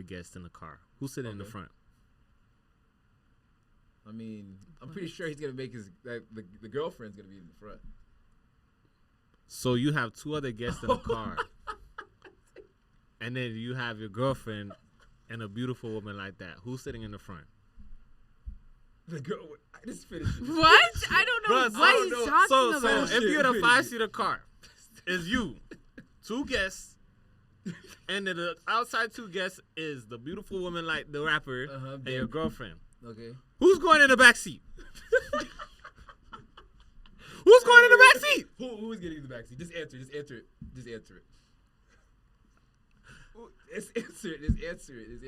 A: guests in the car, who's sitting in the front?
B: I mean, I'm pretty sure he's gonna make the girlfriend's gonna be in the front.
A: So you have two other guests in the car, and then you have your girlfriend and a beautiful woman like that. Who's sitting in the front?
B: The girl. I just finished.
C: What? I don't know what he's talking about.
A: So if you're in a 5-seater car, it's you, two guests, and then the outside two guests is the beautiful woman like the rapper and your girlfriend.
B: Okay.
A: Who's going in the back seat? Who's going in the back seat?
B: Who is getting in the back seat? Just answer it. Just answer it. Just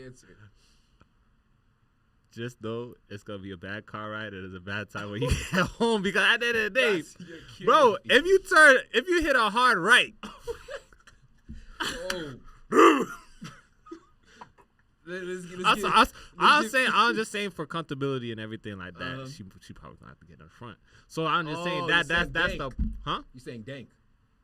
B: answer it.
A: Just know it's gonna be a bad car ride and it's a bad time when you get home, because at the end of the day, bro, if you hit a hard right, I'm just saying for comfortability and everything like that, she probably gonna have to get in front. So I'm just saying that's the huh?
B: You saying dank?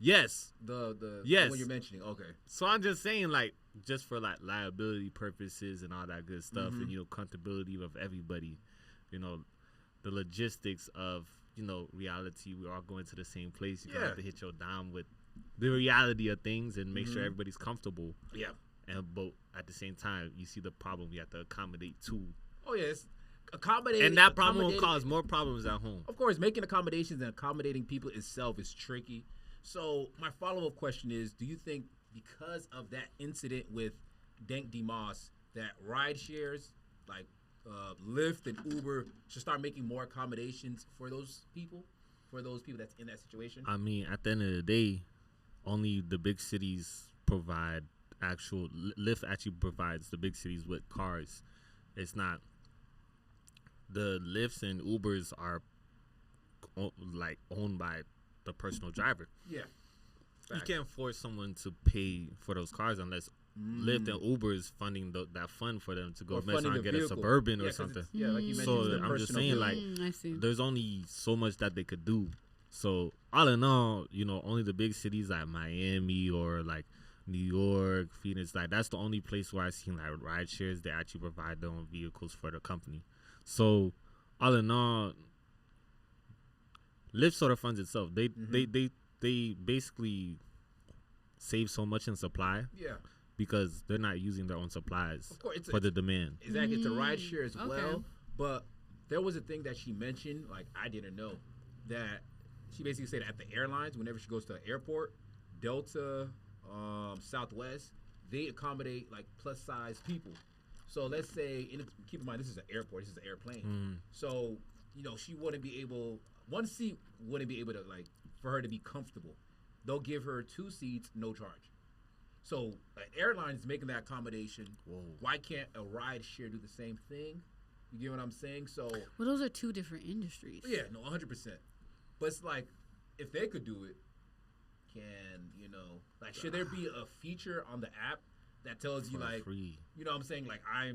A: Yes.
B: The
A: yes.
B: one you're mentioning. Okay.
A: So I'm just saying, like, just for like liability purposes and all that good stuff, and comfortability of everybody, the logistics of reality. We all going to the same place. You have to hit your dime with the reality of things and make sure everybody's comfortable.
B: Yeah.
A: But at the same time, you see the problem we have to accommodate too.
B: Oh yes. Accommodating,
A: and that problem will cause more problems at home.
B: Of course, making accommodations and accommodating people itself is tricky. So my follow-up question is, do you think because of that incident with Dank Demoss that Rideshares like Lyft and Uber should start making more accommodations for those people that's in that situation?
A: I mean, at the end of the day, only the big cities provide Lyft actually provides the big cities with cars. It's not the Lyfts and Ubers are like owned by the personal driver.
B: Yeah.
A: Fact. You can't force someone to pay for those cars unless Lyft and Uber is funding that fund for them to go mess around and get a Suburban or something.
B: Yeah, like you mentioned.
A: So I'm just saying, like, there's only so much that they could do. So all in all, only the big cities like Miami or like New York, Phoenix, like that's the only place where I've seen like Rideshares. They actually provide their own vehicles for the company. So all in all, Lyft sort of funds itself. They basically save so much in supply.
B: Yeah.
A: Because they're not using their own supplies
B: for
A: the demand.
B: Exactly. It's a rideshare as well. But there was a thing that she mentioned, like I didn't know, that she basically said at the airlines, whenever she goes to an airport, Delta, Southwest, they accommodate like plus size people. So let's say, keep in mind, this is an airport, this is an airplane. So, she wouldn't be able, one seat wouldn't be able to, like, for her to be comfortable. They'll give her 2 seats, no charge. So, an airline is making that accommodation. Whoa. Why can't a ride share do the same thing? You get what I'm saying? So,
C: well, those are 2 different industries.
B: Yeah, no, 100%. But it's like, if they could do it, should there be a feature on the app that tells you, like,
A: free.
B: You know what I'm saying? Like, I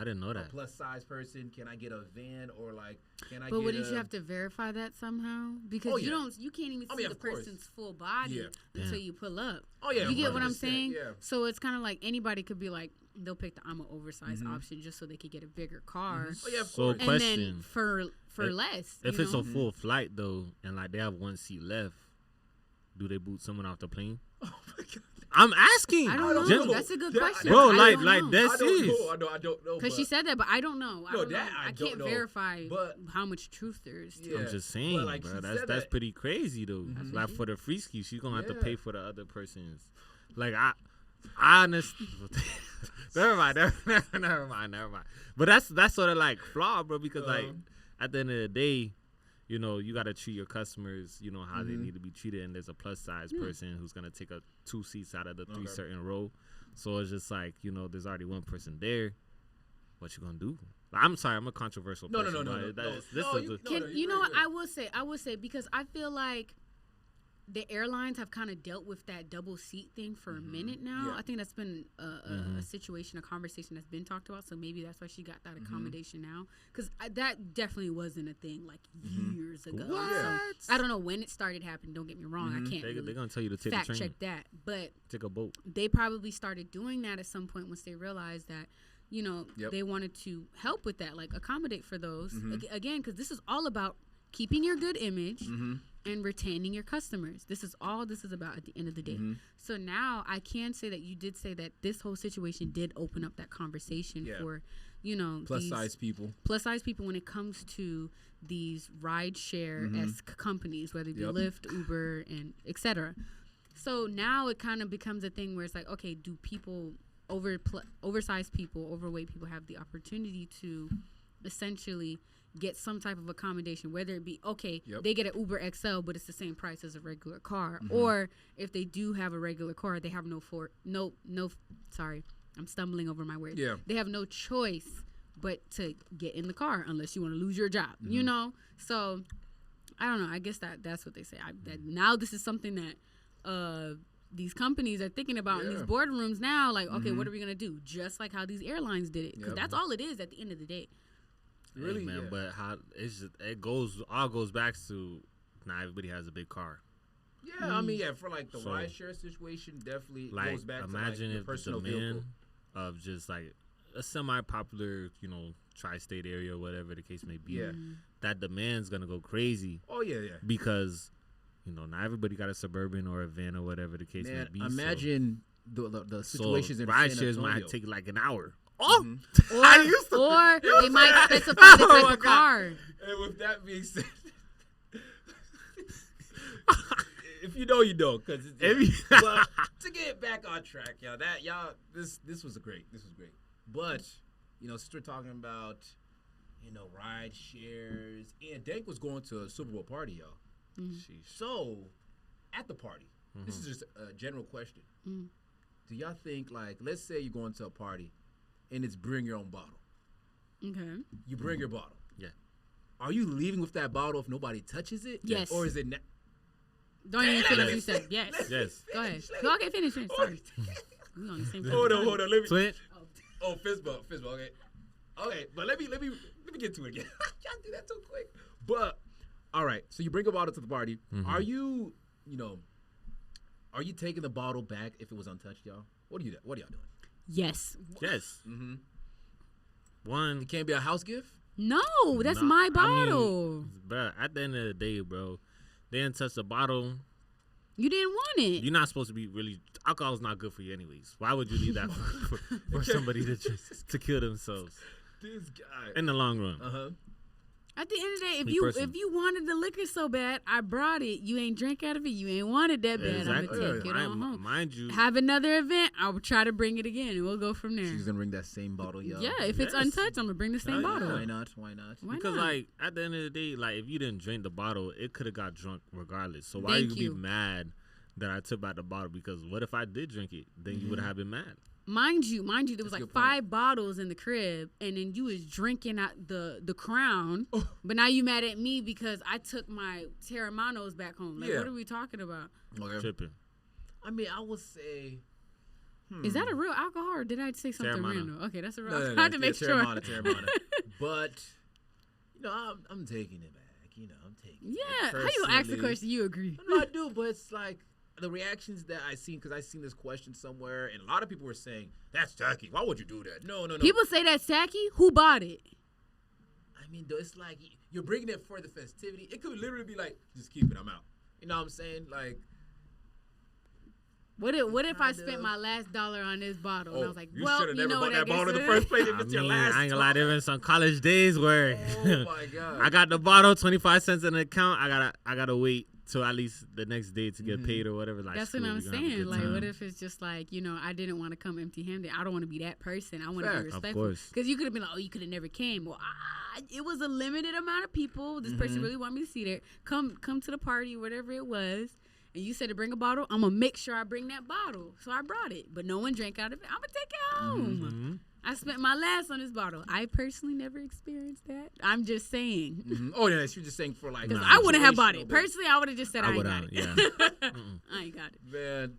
A: didn't know that.
B: A plus size person. Can I get a van or like? Can I?
C: But wouldn't you have to verify that somehow? Because you can't even see the person's full body until you pull up.
B: Oh yeah,
C: you get what I'm saying?
B: Yeah.
C: So it's kind of like anybody could be like, they'll pick the I'm an oversized option just so they could get a bigger car.
B: Oh yeah, of
A: course.
C: And
A: question,
C: then for less.
A: If it's a full flight though, and like they have 1 seat left, do they boot someone off the plane? Oh my God. I'm asking.
C: I don't know. That's a good question.
A: Bro, like that's it.
B: I don't know.
C: Because she said that, but I don't know. I can't
B: know.
C: verify how much truth there is to it.
A: I'm just saying, like, bro. That's pretty crazy though. Like for the free ski, she's gonna have to pay for the other person's. Like I honestly, never mind. But that's sort of like flawed, bro. Because like at the end of the day, you got to treat your customers, how they need to be treated. And there's a plus size person who's going to take 2 seats out of the 3 certain row. So it's just like, there's already 1 person there. What you going to do? I'm sorry, I'm a controversial person.
C: No. I will say, because I feel like the airlines have kind of dealt with that double seat thing for a minute now. Yeah. I think that's been a conversation that's been talked about. So maybe that's why she got that accommodation now. Because that definitely wasn't a thing like years ago.
A: What?
C: So I don't know when it started happening. Don't get me wrong. I can't
A: They're going to tell you to take
C: fact
A: the train.
C: check that. But
A: take a boat.
C: They probably started doing that at some point once they realized that, they wanted to help with that, like accommodate for those. Again, because this is all about keeping your good image and retaining your customers. This is all this is about at the end of the day. So now I can say that you did say that this whole situation did open up that conversation for,
B: plus size people
C: when it comes to these rideshare-esque companies, whether it be Lyft, Uber, and etc. So now it kind of becomes a thing where it's like, okay, do people, oversized people, overweight people have the opportunity to essentially get some type of accommodation, whether it be
B: Yep.
C: they get an Uber XL, but it's the same price as a regular car, or if they do have a regular car, they have sorry, I'm stumbling over my words.
B: Yeah.
C: They have no choice but to get in the car unless you want to lose your job, you know? So I don't know. I guess that's what they say. That now this is something that these companies are thinking about in these boardrooms now. Like, okay, what are we going to do? Just like how these airlines did it. Because that's all it is at the end of the day.
A: Really, man. But how it's just, all goes back to not everybody has a big car.
B: Yeah, I mean, for like the rideshare situation, definitely
A: like,
B: goes back
A: imagine
B: to like
A: if
B: the personal
A: the demand
B: vehicle
A: of just like a semi-popular, tri-state area, whatever the case may be.
B: Yeah.
A: That demand's gonna go crazy.
B: Oh yeah.
A: Because, not everybody got a Suburban or a van or whatever the case may be.
B: Imagine the situations in
A: rideshares might take like an hour.
C: Or they might specify the type of car.
B: And with that being said, if you know, you know. But to get back on track, this was great. But since we're talking about ride shares, and Dank was going to a Super Bowl party, y'all. So at the party, this is just a general question. Do y'all think, like, let's say you're going to a party and it's bring your own bottle.
C: Okay.
B: You bring your bottle.
A: Yeah.
B: Are you leaving with that bottle if nobody touches it?
C: Yes.
B: Or is it
C: don't even finish what you said. Yes.
A: Yes.
C: Go ahead. Okay, finish. Sorry. We on the same time.
B: Hold on. Let me.
A: Twin.
B: Oh, fist bump. Okay, but let me get to it again. Y'all do that too quick. But all right, so you bring a bottle to the party. Are you, are you taking the bottle back if it was untouched, y'all? What are y'all doing?
C: Yes.
A: Yes.
B: It can't be a house gift?
C: No, that's my bottle.
A: Bro, at the end of the day, bro, they didn't touch the bottle.
C: You didn't want it.
A: You're not supposed to be alcohol's not good for you anyways. Why would you leave that for somebody to kill themselves?
B: This guy.
A: In the long run.
C: At the end of the day, if you wanted the liquor so bad, I brought it. You ain't drank out of it. You ain't wanted that bad.
A: Exactly.
C: I'm gonna take it on home.
A: Mind you,
C: have another event. I will try to bring it again, and we'll go from there.
B: She's gonna bring that same bottle, y'all.
C: Yeah, if it's untouched, I'm gonna bring the same bottle.
B: Why not?
A: Because like at the end of the day, like if you didn't drink the bottle, it could have got drunk regardless. So why you be mad that I took back the bottle? Because what if I did drink it? Then you would have been mad. Mind you, there was like 5 bottles in the crib, and then you was drinking out the Crown, but now you mad at me because I took my Terramanos back home. Like, what are we talking about? Tripping.
B: I mean, I would say...
C: Is that a real alcohol, or did I say something random? Okay, that's a real alcohol.
B: No,
C: I had to make sure.
B: Terramana. But, I'm taking it back. I'm taking it.
C: How you ask the question? You agree.
B: No, I do, but it's like... The reactions that I seen, because I seen this question somewhere, and a lot of people were saying, that's tacky. Why would you do that? No.
C: People say that's tacky. Who bought it?
B: I mean, it's like you're bringing it for the festivity. It could literally be like, just keep it, I'm out. You know what I'm saying? Like,
C: what if I spent my last dollar on this bottle? And I was like,
B: you should have never bought that bottle in the first place if it's your last.
A: I ain't gonna lie, there been some college days where
B: oh my God.
A: I got the bottle, 25 cents in the account. I gotta wait till at least the next day to get paid or whatever. Like,
C: that's what I'm saying. Like, what if it's just like, I didn't want to come empty-handed. I don't want to be that person. I want to be respectful. Because you could have been like, oh, you could have never came. Well, it was a limited amount of people. This person really wanted me to see there. Come to the party, whatever it was. And you said to bring a bottle. I'm going to make sure I bring that bottle. So I brought it. But no one drank out of it. I'm going to take it home. I spent my last on this bottle. I personally never experienced that. I'm just saying.
B: Oh, yeah, you're just saying for like...
C: Because I wouldn't have bought it. Personally, I would have just said I ain't got it.
A: Yeah.
C: I ain't got it.
B: Man,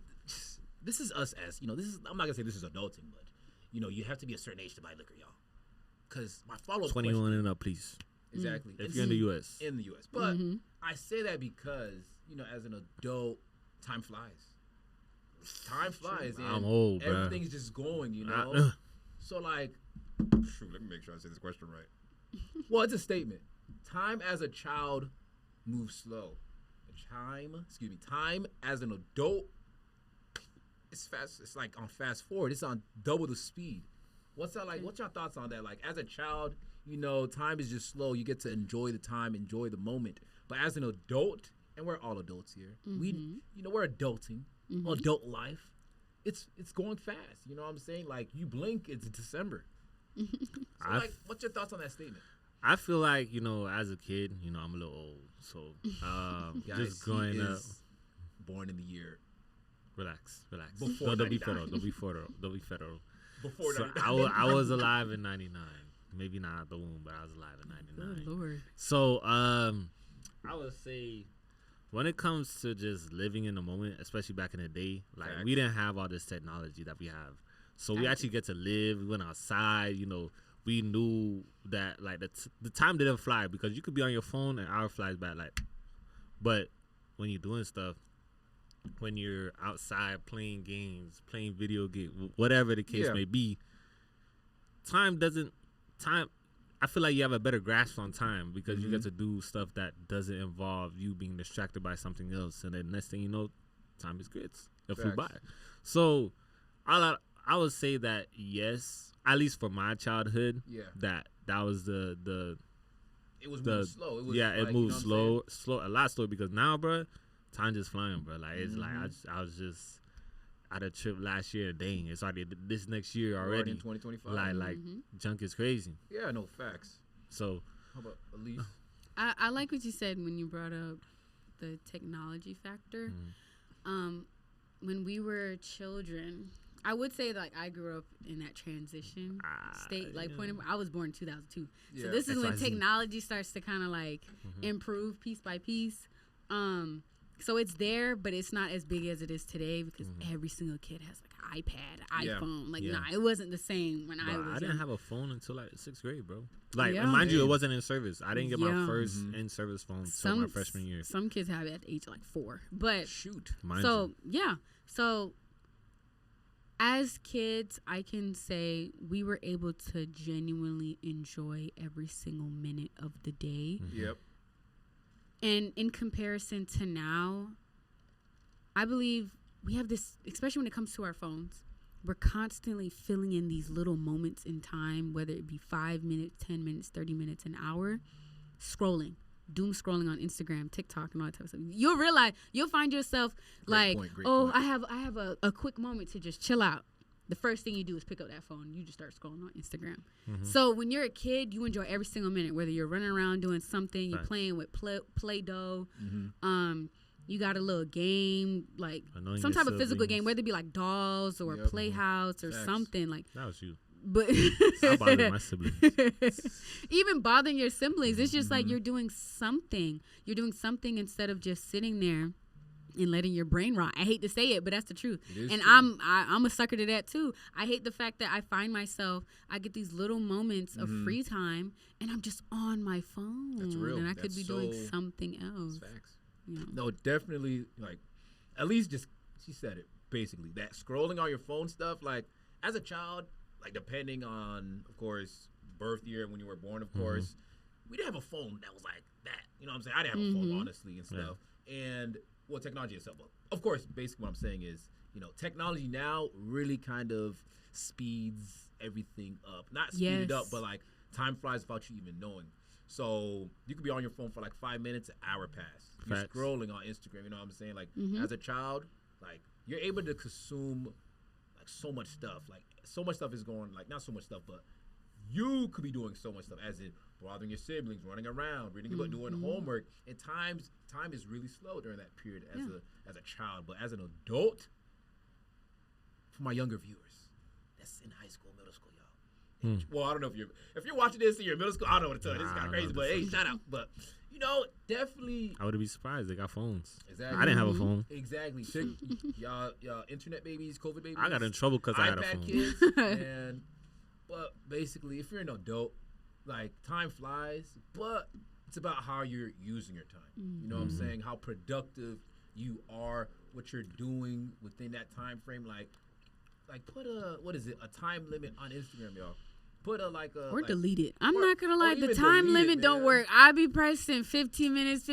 B: this is us as, I'm not going to say this is adulting, but, you have to be a certain age to buy liquor, y'all. Because my follow-up
A: 21
B: question...
A: and up, please.
B: Exactly.
A: If you're in the U.S.
B: In the U.S. But I say that because, as an adult, time flies. Time flies. And
A: I'm old, bro.
B: Everything's just going, So, like, let me make sure I say this question right. Well, it's a statement. Time as a child moves slow. Time as an adult, it's fast. It's like on fast forward. It's on double the speed. What's that like? What's your thoughts on that? Like, as a child, time is just slow. You get to enjoy the time, enjoy the moment. But as an adult, and we're all adults here, we're adulting, adult life. It's going fast. You know what I'm saying? Like, you blink, it's December. So, what's your thoughts on that statement?
A: I feel like, you know, as a kid, you know, I'm a little old, so
B: Guys,
A: just growing up.
B: Born in the year.
A: Relax.
B: Before
A: No, don't be
B: 99.
A: federal.
B: Before
A: So
B: 99.
A: I was alive in 99. Maybe not at the womb, but I was alive in 99.
C: Good Lord.
A: So I would say when it comes to just living in the moment, especially back in the day, like we didn't have all this technology that we have. So we actually get to live. We went outside, you know. We knew that like the time didn't fly because you could be on your phone and hour flies by like. But when you're doing stuff, when you're outside playing games, playing video games, whatever the case may be, time. I feel like you have a better grasp on time because you get to do stuff that doesn't involve you being distracted by something else, and then next thing you know, time is good. It flew by. So, I would say that yes, at least for my childhood, that was the.
B: It was moving slow. It was
A: it moved slow, a lot slower because now, bro, time just flying, bro. Like it's like I was just at a trip last year. Dang, it's already this next year already.
B: In 2025.
A: Like junk is crazy.
B: Yeah, no facts.
A: So
B: how about Elise?
C: I like what you said when you brought up the technology factor. When we were children, I would say like I grew up in that transition state. Like I was born in 2002, so this is when technology starts to kind of like improve piece by piece. So it's there, but it's not as big as it is today because every single kid has like an iPad, iPhone. Like nah, it wasn't the same when I was.
A: I didn't have a phone until like 6th grade, bro. Like mind you, it wasn't in service. I didn't get my first in service phone until my freshman year.
C: Some kids have it at the age of like 4, but so as kids, I can say we were able to genuinely enjoy every single minute of the day.
B: Yep.
C: And in comparison to now, I believe we have this, especially when it comes to our phones, we're constantly filling in these little moments in time, whether it be 5 minutes, 10 minutes, 30 minutes, an hour, scrolling. Doom scrolling on Instagram, TikTok, and all that type of stuff. You'll find yourself great point. I have a quick moment to just chill out. The first thing you do is pick up that phone. You just start scrolling on Instagram. So when you're a kid, you enjoy every single minute, whether you're running around doing something, you're playing with Play-Doh, you got a little game, like some type of physical game, whether it be like dolls or Playhouse or something like.
A: That was you.
C: But
A: I bothered my siblings.
C: Even bothering your siblings, it's just like you're doing something. You're doing something instead of just sitting there and letting your brain rot. I hate to say it, but that's the truth. And true. I'm a sucker to that too. I hate the fact that I find myself, I get these little moments of free time and I'm just on my phone.
B: That's real.
C: And I could be doing something else.
B: That's facts.
C: You know?
B: No, definitely, like, at least just, she said it, basically. That scrolling on your phone stuff, like, as a child, like, depending on, of course, birth year, when you were born, of course, we didn't have a phone that was like that. You know what I'm saying? I didn't have a phone, honestly, and stuff. And, well, technology itself. Of course, basically what I'm saying is, you know, technology now really kind of speeds everything up. Not speed it up, but, like, time flies without you even knowing. So you could be on your phone for, like, 5 minutes, an hour pass. You're scrolling on Instagram, you know what I'm saying? Like, as a child, like, you're able to consume, like, so much stuff. Like, so much stuff is going, like, not so much stuff, but you could be doing so much stuff, as in bothering your siblings, running around, reading a book, doing homework. And time is really slow during that period as a child. But as an adult, for my younger viewers, that's in high school, middle school, y'all. Well, I don't know if you're watching this in your middle school, I don't know what to tell you. This is kind of crazy, but hey, shout out. But, you know, definitely.
A: I would be surprised. They got phones.
B: Exactly.
A: I didn't have a phone.
B: Exactly. Y'all internet babies, COVID babies.
A: I got in trouble because I had a phone.
B: Kids, but basically, if you're an adult, like, time flies, but it's about how you're using your time. You know what I'm saying? How productive you are, what you're doing within that time frame. Like put a time limit on Instagram, y'all. Put
C: or delete it. I'm not gonna lie, the time limit don't work. I be pressing 15 minutes.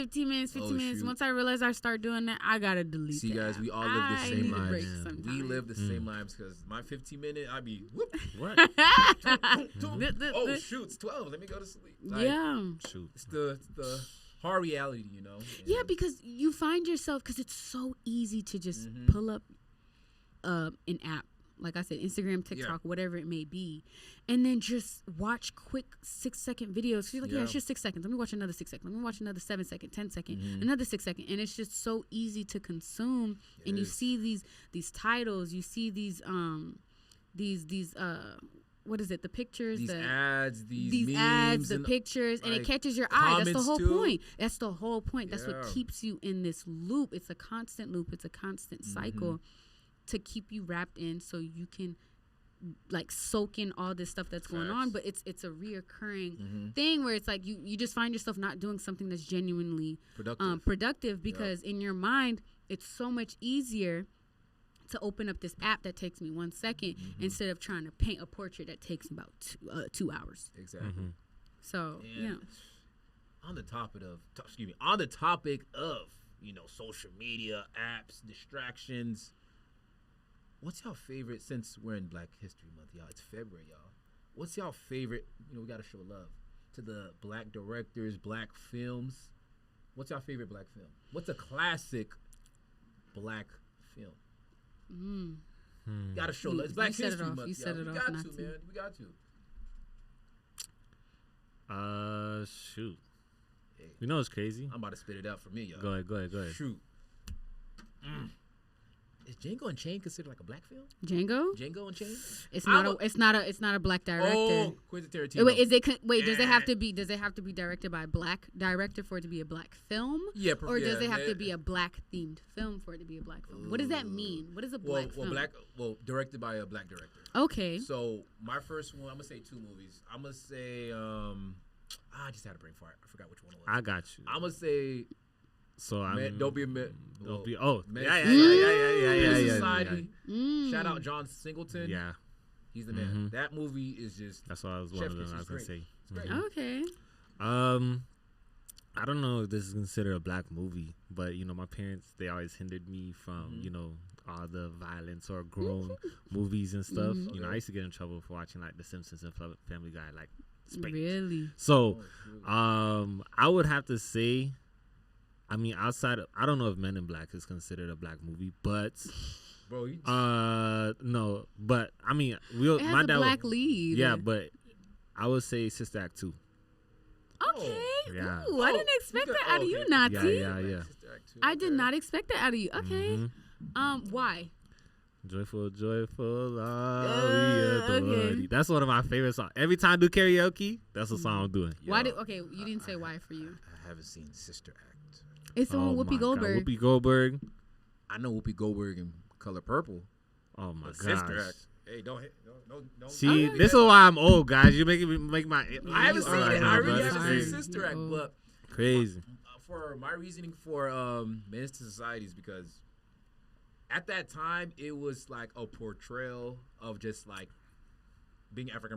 C: Once I realize I start doing that, I gotta delete.
B: See, guys, we all live the same lives. We live the same lives because my 15 minute, I be whoop. What? Oh shoot, it's 12. Let me go to sleep. Like,
A: shoot.
B: It's the hard reality, you know.
C: Yeah, because you find yourself, because it's so easy to just pull up an app. like I said, Instagram, TikTok, whatever it may be, and then just watch quick 6-second videos. You're like, it's just 6 seconds. Let me watch another 6 seconds. Let me watch another 7-second, 10-second, another 6 second, and it's just so easy to consume. And you see these titles, you see these what is it? The pictures,
B: these
C: ads,
B: memes,
C: the pictures, and it catches your eye. That's the whole point. That's the whole point. That's what keeps you in this loop. It's a constant loop. It's a constant cycle to keep you wrapped in, so you can like soak in all this stuff that's going on. But it's a reoccurring thing where it's like you just find yourself not doing something that's genuinely productive because in your mind it's so much easier to open up this app that takes me 1 second instead of trying to paint a portrait that takes about 2 hours.
B: Exactly.
C: So
B: on the topic of social media apps, distractions. What's y'all favorite, since we're in Black History Month, y'all? It's February, y'all. What's y'all favorite? We gotta show love to the Black directors, Black films. What's y'all favorite Black film? What's a classic Black film? Gotta show love. It's Black History Month.
C: You said it off.
B: We got to, man. We got to.
A: Shoot. Hey, you know it's crazy?
B: I'm about to spit it out for me, y'all.
A: Go ahead.
B: Shoot. Is Django Unchained considered like a Black film?
C: Django
B: Unchained?
C: It's not a Black director.
B: Oh, Quentin Tarantino.
C: Does it have to be directed by a Black director for it to be a Black film?
B: Yeah,
C: or does it have to be a Black themed film for it to be a Black film? What does that mean? What is a Black film?
B: Directed by a Black director.
C: Okay.
B: So my first one, I'm gonna say 2 movies. I'm gonna say I just had a brain fart. I forgot which one it was.
A: I got you.
B: I'm gonna say.
A: So I
B: don't be a man.
A: Yeah.
B: Society. Shout out John Singleton.
A: Yeah,
B: he's the man. That movie is just.
A: That's what I was wondering. I was gonna say.
C: Okay.
A: I don't know if this is considered a Black movie, but my parents, they always hindered me from all the violence or grown movies and stuff. I used to get in trouble for watching like The Simpsons and Family Guy, like spanked.
C: Really?
A: So, I would have to say. I mean, outside of, I don't know if Men in Black is considered a Black movie, but no, but I mean,
C: it has a Black lead.
A: Yeah, but I would say Sister Act 2.
C: Okay.
A: Yeah.
C: Ooh, I didn't expect that out of you, Nazi.
A: Yeah.
C: I did not expect that out of you. Okay. Why?
A: Joyful, okay. That's one of my favorite songs. Every time I do karaoke, that's the song I'm doing.
C: Why you didn't say why for you?
B: I haven't seen Sister Act.
C: It's on Whoopi Goldberg.
A: Whoopi Goldberg.
B: I know Whoopi Goldberg in Color Purple.
A: Oh my gosh.
B: Sister Act. Hey, don't.
A: See, this is why I'm old, guys. You make my.
B: I haven't seen it. I really haven't seen Sister Act, but
A: crazy.
B: For my reasoning for Menace to Society is because at that time it was like a portrayal of just like being African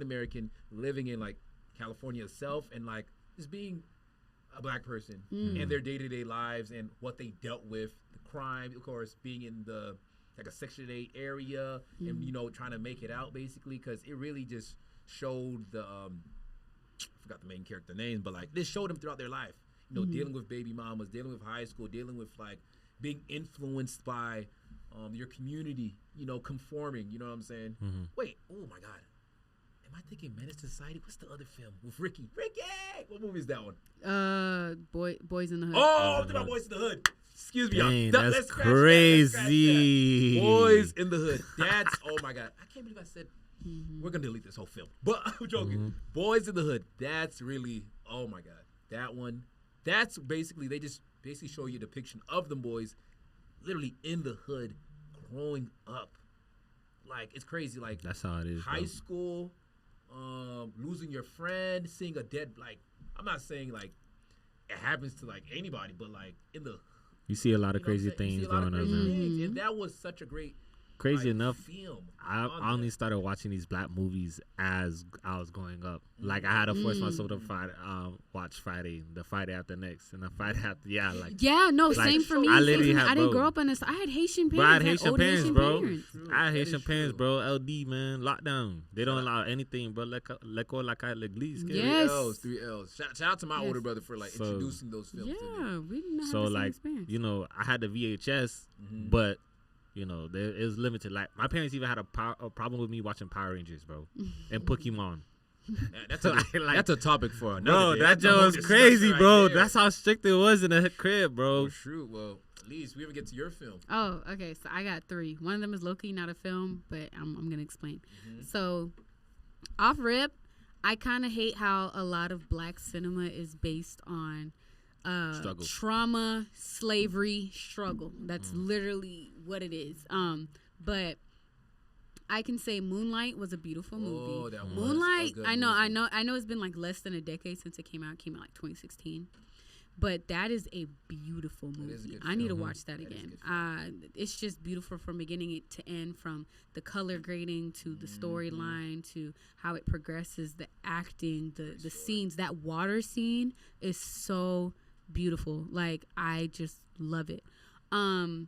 B: American living in like California itself, and like just being a Black person and their day-to-day lives and what they dealt with, the crime, of course, being in the like a Section 8 area and trying to make it out basically, because it really just showed the I forgot the main character name, but like this showed them throughout their life, dealing with baby mamas, dealing with high school, dealing with like being influenced by your community, conforming, you know what I'm saying? Wait, oh my God. Am I thinking Menace to Society? What's the other film with Ricky? What movie is that one?
C: Boys in the Hood.
B: Oh, I'm thinking about Boys in the Hood. Excuse me,
A: Dang,
B: y'all.
A: That's crazy.
B: Boys in the Hood. That's, oh my God. I can't believe I said, we're going to delete this whole film. But I'm joking. Boys in the Hood. That's really, oh my God. That one. That's basically, they just basically show you a depiction of them boys literally in the hood growing up. Like, it's crazy. Like,
A: that's how it is.
B: High school. Losing your friend, seeing a dead, like, I'm not saying like it happens to like anybody, but like in the
A: you see a lot of crazy things going on, man.
B: And that was such a great
A: crazy enough
B: film.
A: I only started watching these Black movies as I was growing up. Like I had to force myself to watch the Friday after next, and the Friday after,
C: same for me. I didn't grow up on this. I had Haitian parents.
A: But I had Haitian parents, bro. I had Haitian parents, bro. LD, man, lockdown. They don't allow anything, bro. Let go like I l'église.
C: Yes.
B: 3 L's. Shout out to my older brother for like introducing those films.
C: Yeah, we didn't have
A: so
C: the same
A: like
C: experience.
A: I had the VHS, but you know, it was limited. Like my parents even had a problem with me watching Power Rangers, bro, and Pokemon.
B: That's a topic for another
A: bro.
B: day.
A: That joke was crazy, bro. That's how strict it was in the crib, bro.
B: True. Well, at least we ever get to your film.
C: Oh, okay. So I got 3. One of them is low-key not a film, but I'm gonna explain. So, off rip, I kind of hate how a lot of black cinema is based on trauma, slavery, struggle. That's literally what it is. But I can say Moonlight was a beautiful movie.
B: That was
C: Moonlight,
B: a good
C: I know it's been like less than a decade since it came out. It came out like 2016. But that is a beautiful movie. I need to watch that again. It's just beautiful from beginning to end, from the color grading to the storyline to how it progresses, the acting, the scenes. That water scene is so beautiful. Like, I just love it. And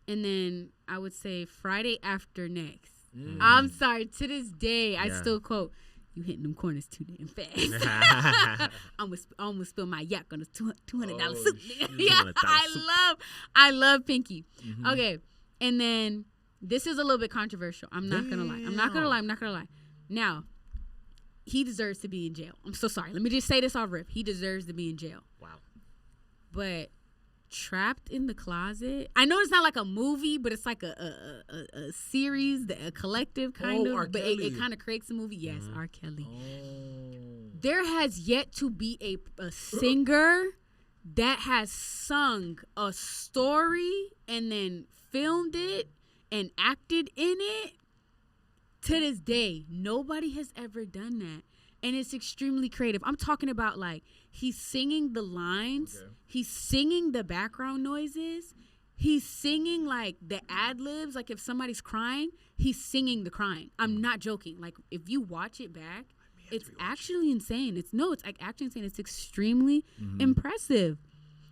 C: then I would say Friday After Next. I'm sorry, to this day, I still quote, "You hitting them corners too damn fast." I'm gonna spill my yak on a $200 suit. Yeah, I love Pinky. Okay, and then this is a little bit controversial. I'm not gonna lie. Now, he deserves to be in jail. I'm so sorry. Let me just say this off rip. He deserves to be in jail.
A: Wow.
C: But Trapped in the Closet, I know it's not like a movie, but it's like a series, a collective kind of. But it kind of creates a movie. Yes, R. Kelly. There has yet to be a singer that has sung a story and then filmed it and acted in it. To this day, nobody has ever done that. And it's extremely creative. I'm talking about, like, he's singing the lines. Okay. He's singing the background noises. He's singing, like, the ad-libs. Like, if somebody's crying, he's singing the crying. I'm not joking. Like, if you watch it back, it's actually insane. It's actually insane. It's extremely impressive.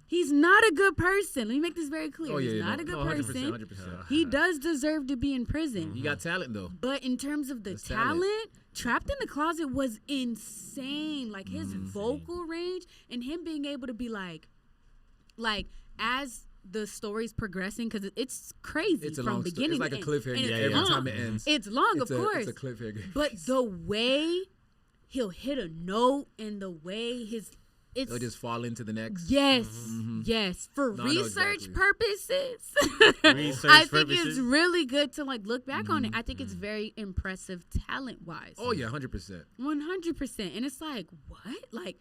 C: He's not a good person. Let me make this very clear. He's not a good person. 100%. He does deserve to be in prison.
B: He got talent, though.
C: But in terms of the talent, Trapped in the Closet was insane. Like, his vocal range and him being able to be like as the story's progressing, because it's crazy. It's from beginning to end.
B: It's like a cliffhanger every time it ends.
C: It's long, of course.
B: It's a cliffhanger.
C: But the way he'll hit a note and the way
B: it'll just fall into the next.
C: Yes, yes. For research purposes, I think it's really good to, like, look back on it. I think it's very impressive talent-wise.
B: Oh yeah, 100%.
C: 100%. And it's like, what? Like,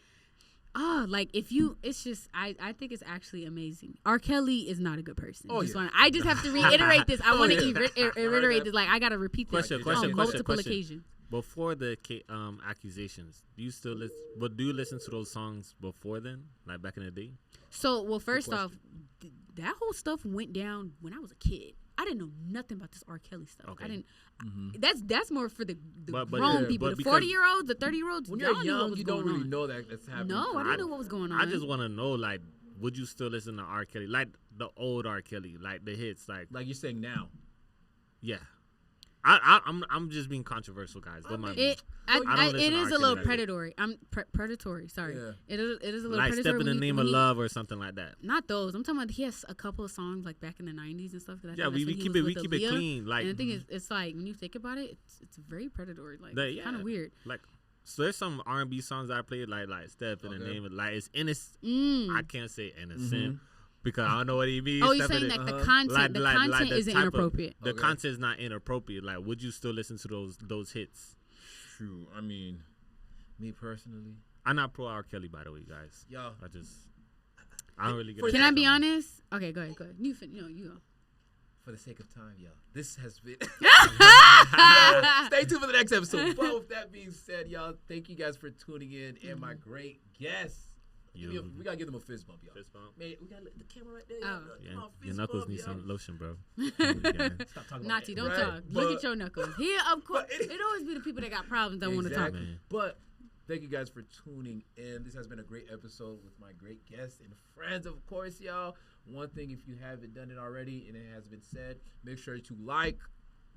C: it's just, I think it's actually amazing. R. Kelly is not a good person. I just have to reiterate this. I want to reiterate this. Like, I got to repeat this on multiple occasions.
A: Before the accusations, do you listen to those songs before then, like back in the day?
C: So, well, first off, that whole stuff went down when I was a kid. I didn't know nothing about this R. Kelly stuff. Okay. I didn't. That's more for the grown people, the 40-year-olds, the 30-year-olds.
B: When you're young, you don't really know that's happening.
C: No, I didn't know what was going on.
A: I just want to know, like, would you still listen to R. Kelly, like the old R. Kelly, like the hits, like
B: you're saying now?
A: Yeah. I'm just being controversial, guys. Don't mind me.
C: It is a little predatory. Predatory. Sorry. Yeah. It is a little
A: like
C: predatory.
A: Step in the Name of Love or something like that.
C: Not those. I'm talking about he has a couple of songs like back in the 90s and stuff.
A: Yeah, we keep it clean. Like,
C: and the thing is, it's like when you think about it, it's very predatory. Like, it's kind of weird.
A: Like, so there's some R&B songs I played like Step in the Name of, like, it's innocent. I can't say innocent. Because I don't know what he means.
C: Oh, you're saying that the content isn't inappropriate.
A: The content is not inappropriate. Like, would you still listen to those hits?
B: True. I mean, me personally,
A: I'm not pro R. Kelly, by the way, guys.
B: Yo,
A: I don't really get it.
C: Can I be honest? Okay, go ahead. You go.
B: For the sake of time, y'all, this has been. Stay tuned for the next episode. But with that being said, y'all, thank you guys for tuning in and my great guests. We gotta give them a fist bump, y'all.
A: Fist bump.
B: Man, we got the camera right there.
A: Yeah, your knuckles need some lotion, bro.
C: Stop talking Nati, don't talk. Look at your knuckles. Here, of course, it always be the people that got problems that want to talk.
B: But thank you guys for tuning in. This has been a great episode with my great guests and friends, of course, y'all. One thing, if you haven't done it already and it has been said, make sure to like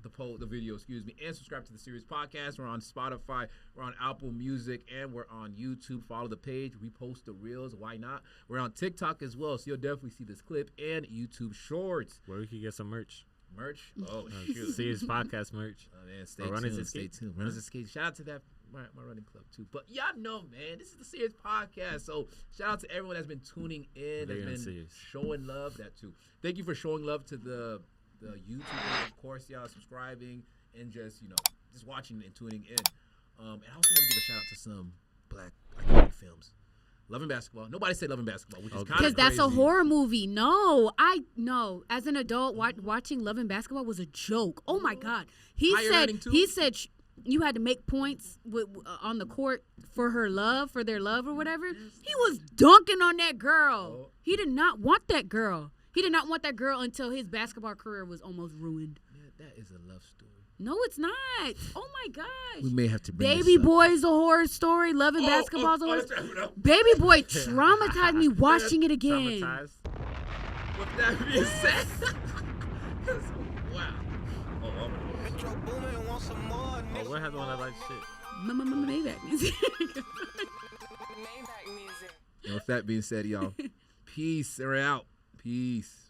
B: the video, and subscribe to the Series Podcast. We're on Spotify, we're on Apple Music, and we're on YouTube. Follow the page. We post the reels. Why not? We're on TikTok as well, so you'll definitely see this clip and YouTube Shorts.
A: Where we can get some merch.
B: Merch? Oh, shoot.
A: Serious podcast merch.
B: Oh, man, stay tuned. Runners Escape. Shout out to that my running club too. But y'all know, man, this is the Serious Podcast. So shout out to everyone that's been tuning in, that's been showing love. That too. Thank you for showing love to the YouTube, of course, y'all subscribing and just just watching and tuning in. And I also want to give a shout out to some black iconic films. Love and Basketball. Nobody said Love and Basketball, which is kind of crazy.
C: Because that's a horror movie. No. As an adult, watching Love and Basketball was a joke. Oh my God. He said you had to make points on the court for their love or whatever. He was dunking on that girl. He did not want that girl. He did not want that girl until his basketball career was almost ruined.
B: Yeah, that is a love story.
C: No, it's not. Oh my gosh.
B: We may have to bring
C: Baby Boy's a horror story. Love and Basketball's a horror story. Baby Boy traumatized me watching it again.
A: Traumatized.
B: With that being said, wow.
A: Where has the one that likes shit?
C: Maybach music.
B: With that being said, y'all, peace. We're out. Peace.